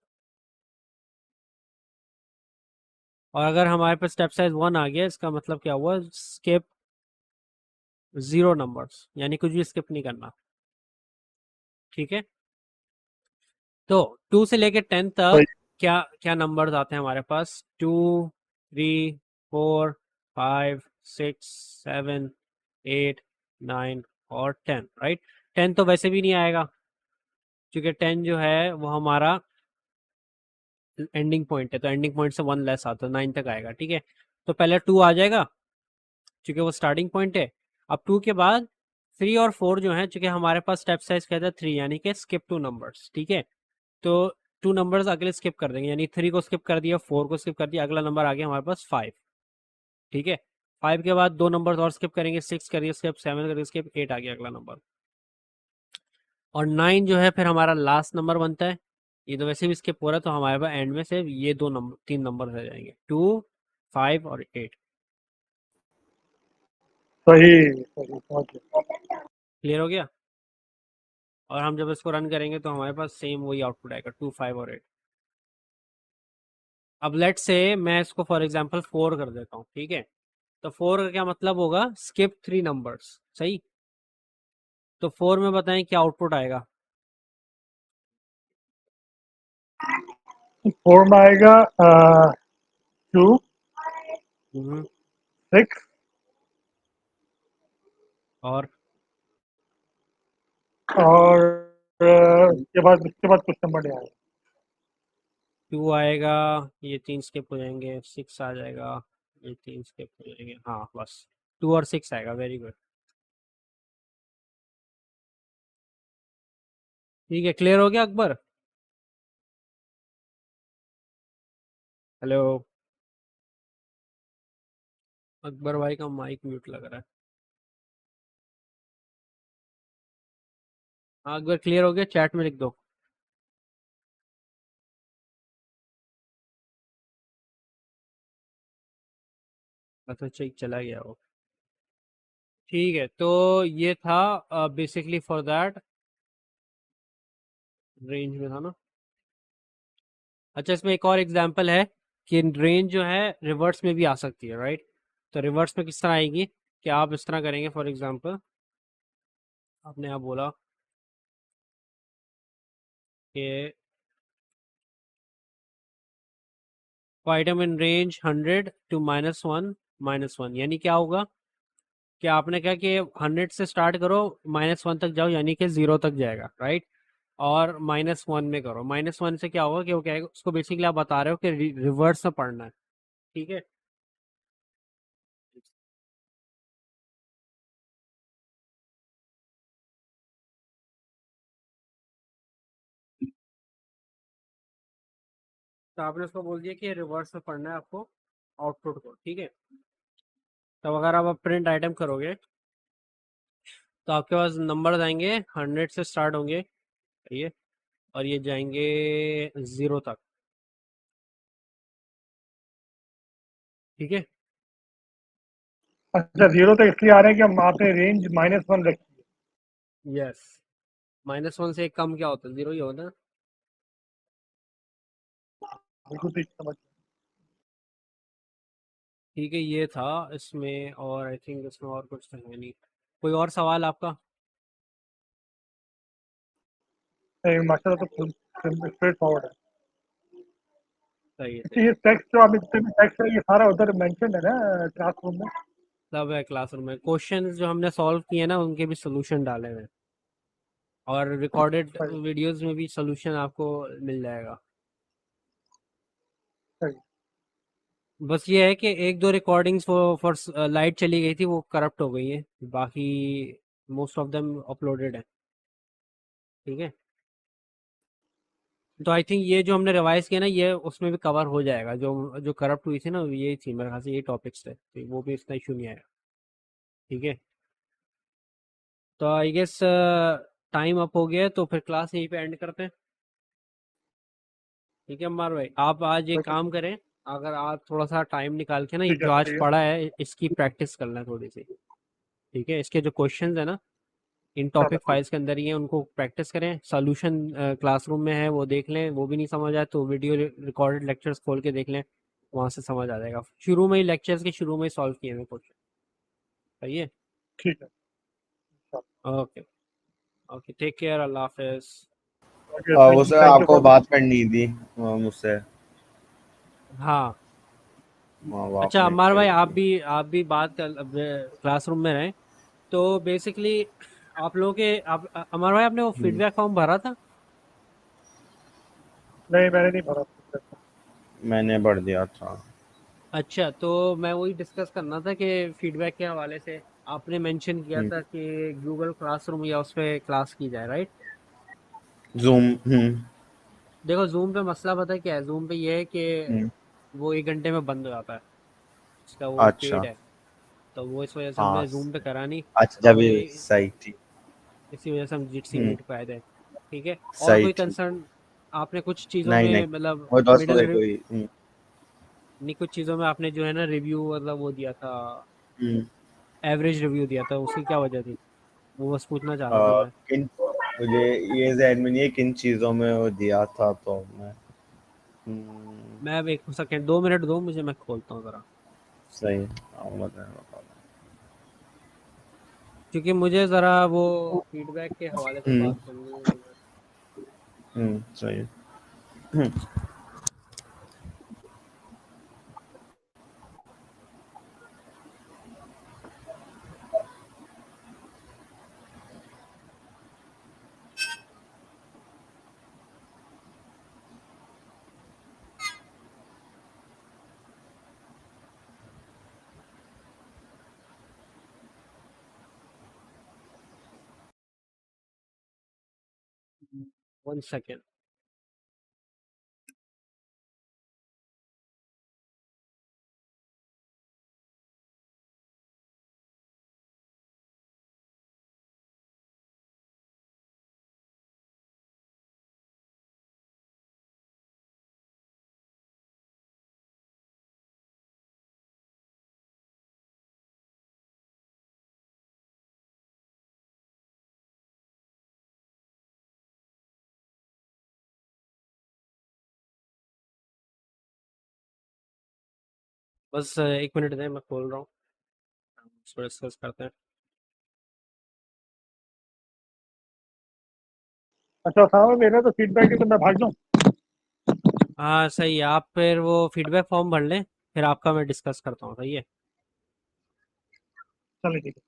और अगर हमारे पास स्टेप साइज 1 आ गया इसका मतलब क्या हुआ, स्किप 0 नंबर्स, यानी कुछ भी स्किप नहीं करना। ठीक है, तो 2 से लेके 10 तक क्या क्या नंबर्स आते हैं हमारे पास, 2 3 4 5 6 7 8 9 और 10, राइट? 10 तो वैसे भी नहीं आएगा, क्योंकि 10 जो है वो हमारा एंडिंग पॉइंट है, तो एंडिंग पॉइंट से 1 लेस आता है, 9 तक आएगा। ठीक है, तो पहले 2 आ जाएगा क्योंकि वो स्टार्टिंग पॉइंट है। अब 2 के बाद 3 और 4 जो है, चूंकि हमारे पास स्टेप साइज कहता है 3, यानी कि स्किप 2 नंबर्स। ठीक है, तो 2 नंबर्स अगले स्किप कर देंगे, यानी 3 को स्किप कर दिया, 4 को स्किप कर दिया, अगला नंबर आ गया हमारे पास 5। ठीक है, 5 के बाद 2 नंबर्स और स्किप करेंगे, 6 करिए स्किप, 7 करिए स्किप, 8 आ गया अगला नंबर, और 9 जो है फिर हमारा लास्ट नंबर बनता है। ये तो वैसे भी स्किप हो रहा है, तो हमारे पास एंड में से ये 3 नंबर रह जाएंगे, 2 5 और 8। सही सही समझ गया। क्लियर हो गया? और हम जब इसको रन करेंगे तो हमारे पास सेम वही आउटपुट आएगा, 2 5 और 8। अब लेट से मैं इसको फॉर एग्जांपल 4 कर देता हूँ। ठीक है, तो 4 का क्या मतलब होगा, स्किप 3 नंबर्स, सही? तो 4 में बताएं क्या आउटपुट आएगा? 4 में आएगा 2 हम्म, 6 और और उसके बाद कुछ नंबर नहीं आएगा। 2 आएगा, ये 3 स्किप हो जाएंगे, 6 आ जाएगा, ये 3 स्किप हो जाएंगे, हाँ बस 2 और 6 आएगा, वेरी गुड। ठीक है, क्लियर हो गया अकबर? हेलो, अकबर भाई का माइक म्यूट लग रहा है। हाँ अकबर, क्लियर हो गया? चैट में लिख दो। अच्छा ठीक, चला गया वो। ठीक है, तो ये था बेसिकली फॉर दैट, रेंज में था ना। अच्छा, इसमें एक और एग्जांपल है कि रेंज जो है रिवर्स में भी आ सकती है, राइट? तो रिवर्स में किस तरह आएगी, कि आप इस तरह करेंगे। फॉर एग्जांपल, आपने आप बोला कि आइटम इन रेंज 100 to -1, यानी क्या होगा कि आपने कहा कि 100 से स्टार्ट करो, -1 तक जाओ, यानी कि 0 तक जाएगा, राइट? और -1 में करो, -1 से क्या होगा कि वो क्या है, उसको बेसिकली आप बता रहे हो कि रिवर्स में पढ़ना है। ठीक है, तो आपने उसको बोल दिया कि रिवर्स में पढ़ना है आपको आउटपुट को। ठीक है, तब अगर आप प्रिंट आइटम करोगे तो आपके पास नंबर आएंगे, 100 से स्टार्ट होंगे ये, और ये जाएंगे 0 तक। ठीक है, अच्छा, 0 तो इसलिए आ रहे हैं कि हम आपने रेंज -1 रखी यस। -1 से एक कम क्या होता है? 0 ही होता है। है। बिल्कुल ठीक समझ। ठीक है, ये था इसमें, और आई थिंक इसमें और कुछ तो है नहीं। कोई और सवाल आपका? नहीं, माशाल्लाह, तो स्ट्रेट फॉरवर्ड है। सही है, अच्छा, सही है। ये टेक्स्ट जो आप जितने भी टेक्स्ट है, ये सारा उधर मेंशन है ना क्लासरूम में? सब है क्लासरूम में, क्वेश्चंस जो हमने सॉल्व किए ना उनके भी सोल्यूशन डाले हुए हैं, और रिकॉर्डेड सही वीडियोस में भी सोल्यूशन आपको मिल जाएगा। सही। बस ये है कि एक दो रिकॉर्डिंग्स फॉर लाइट चली गई थी, वो करप्ट हो गई है। बाकी मोस्ट ऑफ देम अपलोडेड है। ठीक है, तो आई थिंक ये जो हमने रिवाइज किया ना, ये उसमें भी कवर हो जाएगा। जो जो करप्ट हुई थी ना, ये थी मेरे ख्याल से, ये टॉपिक्स थे, तो वो भी इतना इशू नहीं आया। ठीक है, तो आई गेस टाइम अप हो गया है, तो फिर क्लास यहीं पे एंड करते हैं। ठीक है अम्मार भाई, आप आज एक बिल्कुल काम करें, अगर आप थोड़ा सा टाइम निकाल के ना, ये ठीक है, जो आज सही है। पढ़ा है इसकी प्रैक्टिस करना है थोड़ी सी। ठीक है, इसके जो क्वेश्चंस है ना, इन चलो टॉपिक ठीक। फाइल्स के अंदर ही है, उनको प्रैक्टिस करें। सॉल्यूशन क्लासरूम में है, वो देख लें। वो भी नहीं समझ आए तो वीडियो रिकॉर्डेड लेक्चर्स खोल के देख लें, वहाँ से समझ आ जाएगा। शुरू में ही, लेक्चर्स के शुरू में ही सॉल्व किए हुए क्वेश्चन। सही है। ठीक है, चलो। ओके, ओके, टेक केयर, अल्लाह हाफिज। ओके, वो सर थैंक यू आपको फॉर बात करनी थी मुझसे। हाँ, वो अच्छा आपने अम्मार भाई, करी आप थी। भी आप भी बात कर, क्लासरूम में रहें। तो बेसिकली आप लोगों के, आप अमर भाई, आपने वो हम्म, फीडबैक फॉर्म भरा था? नहीं, मैंने नहीं भरा। मैंने भर दिया था। अच्छा, तो मैं वही डिस्कस करना था कि फीडबैक के हवाले से आपने मेंशन किया हम्म, था कि गूगल क्लासरूम या उस पर क्लास की जाए, राइट? जूम। देखो, जूम पे मसला पता है क्या है? जूम पे ये है कि हम्म, वो 1 घंटे में बंद हो जाता है, उसका वो पेड अच्छा। है। तो वो इस वजह से हाँ हमने जूम पे करा नहीं। अच्छा, और जब ये वही, सही ठीक। इसी वजह से हम जिटसी हम्म, मीट पे आए थे। ठीक है, और सही कोई ठीक। कंसर्न? आपने कुछ चीज़ों नहीं नहीं, में मतलब वो दोस्त मिडिल, कोई कोई नहीं, कुछ चीज़ों में आपने जो है ना रिव्यू, मतलब वो दिया था, हम्म, एवरेज रिव्यू दिया था, उसकी क्या वजह थी? वो बस पूछना चाह रहा था मैं। किन मुझे ये जहन में नहीं है किन चीज़ों में वो दिया था, तो मैं मैं अब 1 सेकेंड, 2 मिनट दो मुझे, मैं खोलता हूँ ज़रा, सही। हाँ, बता क्योंकि मुझे ज़रा वो फीडबैक के हवाले से हम्म बात करनी है। सही। 1 सेकंड। बस 1 मिनट दें, मैं खोल रहा हूँ, इसको डिस्कस करते हैं। अच्छा साहब मेरा तो फीडबैक है तो मैं भाग जाऊँ। हाँ सही है, आप फिर वो फीडबैक फॉर्म भर लें, फिर आपका मैं डिस्कस करता हूँ, सही है। चलिए ठीक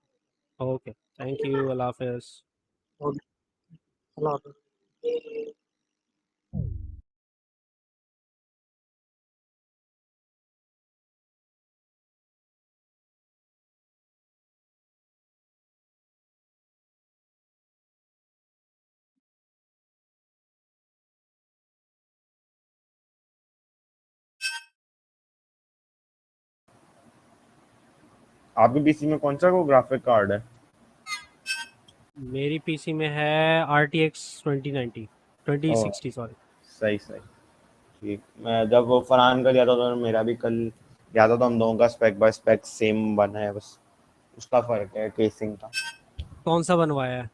ओके, थैंक यू, अल्लाह हाफिज़। है, ओके, अल्लाह हाफिज़। आपके पीसी में कौन सा को ग्राफिक कार्ड है? मेरी पीसी में है RTX 2090 ओ 2060 सॉरी। सही सही, ठीक। मैं जब वो फरहान का लिया था तो मेरा भी कल लिया था, तो हम दोनों का स्पेक बाय स्पेक सेम बना है, बस उसका फर्क है केसिंग का। कौन सा बनवाया है?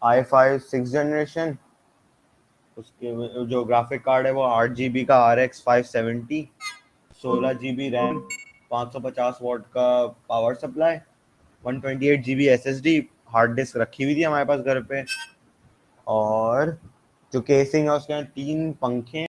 i5 6th जनरेशन, उसके जो ग्राफिक कार्ड है वो 8 GB का RX 570, 16 GB रैम, 550 वॉट का power supply, 128 GB SSD, hard disk रखी हुई थी हमारे पास घर पे, और जो केसिंग है उसके 3 पंखे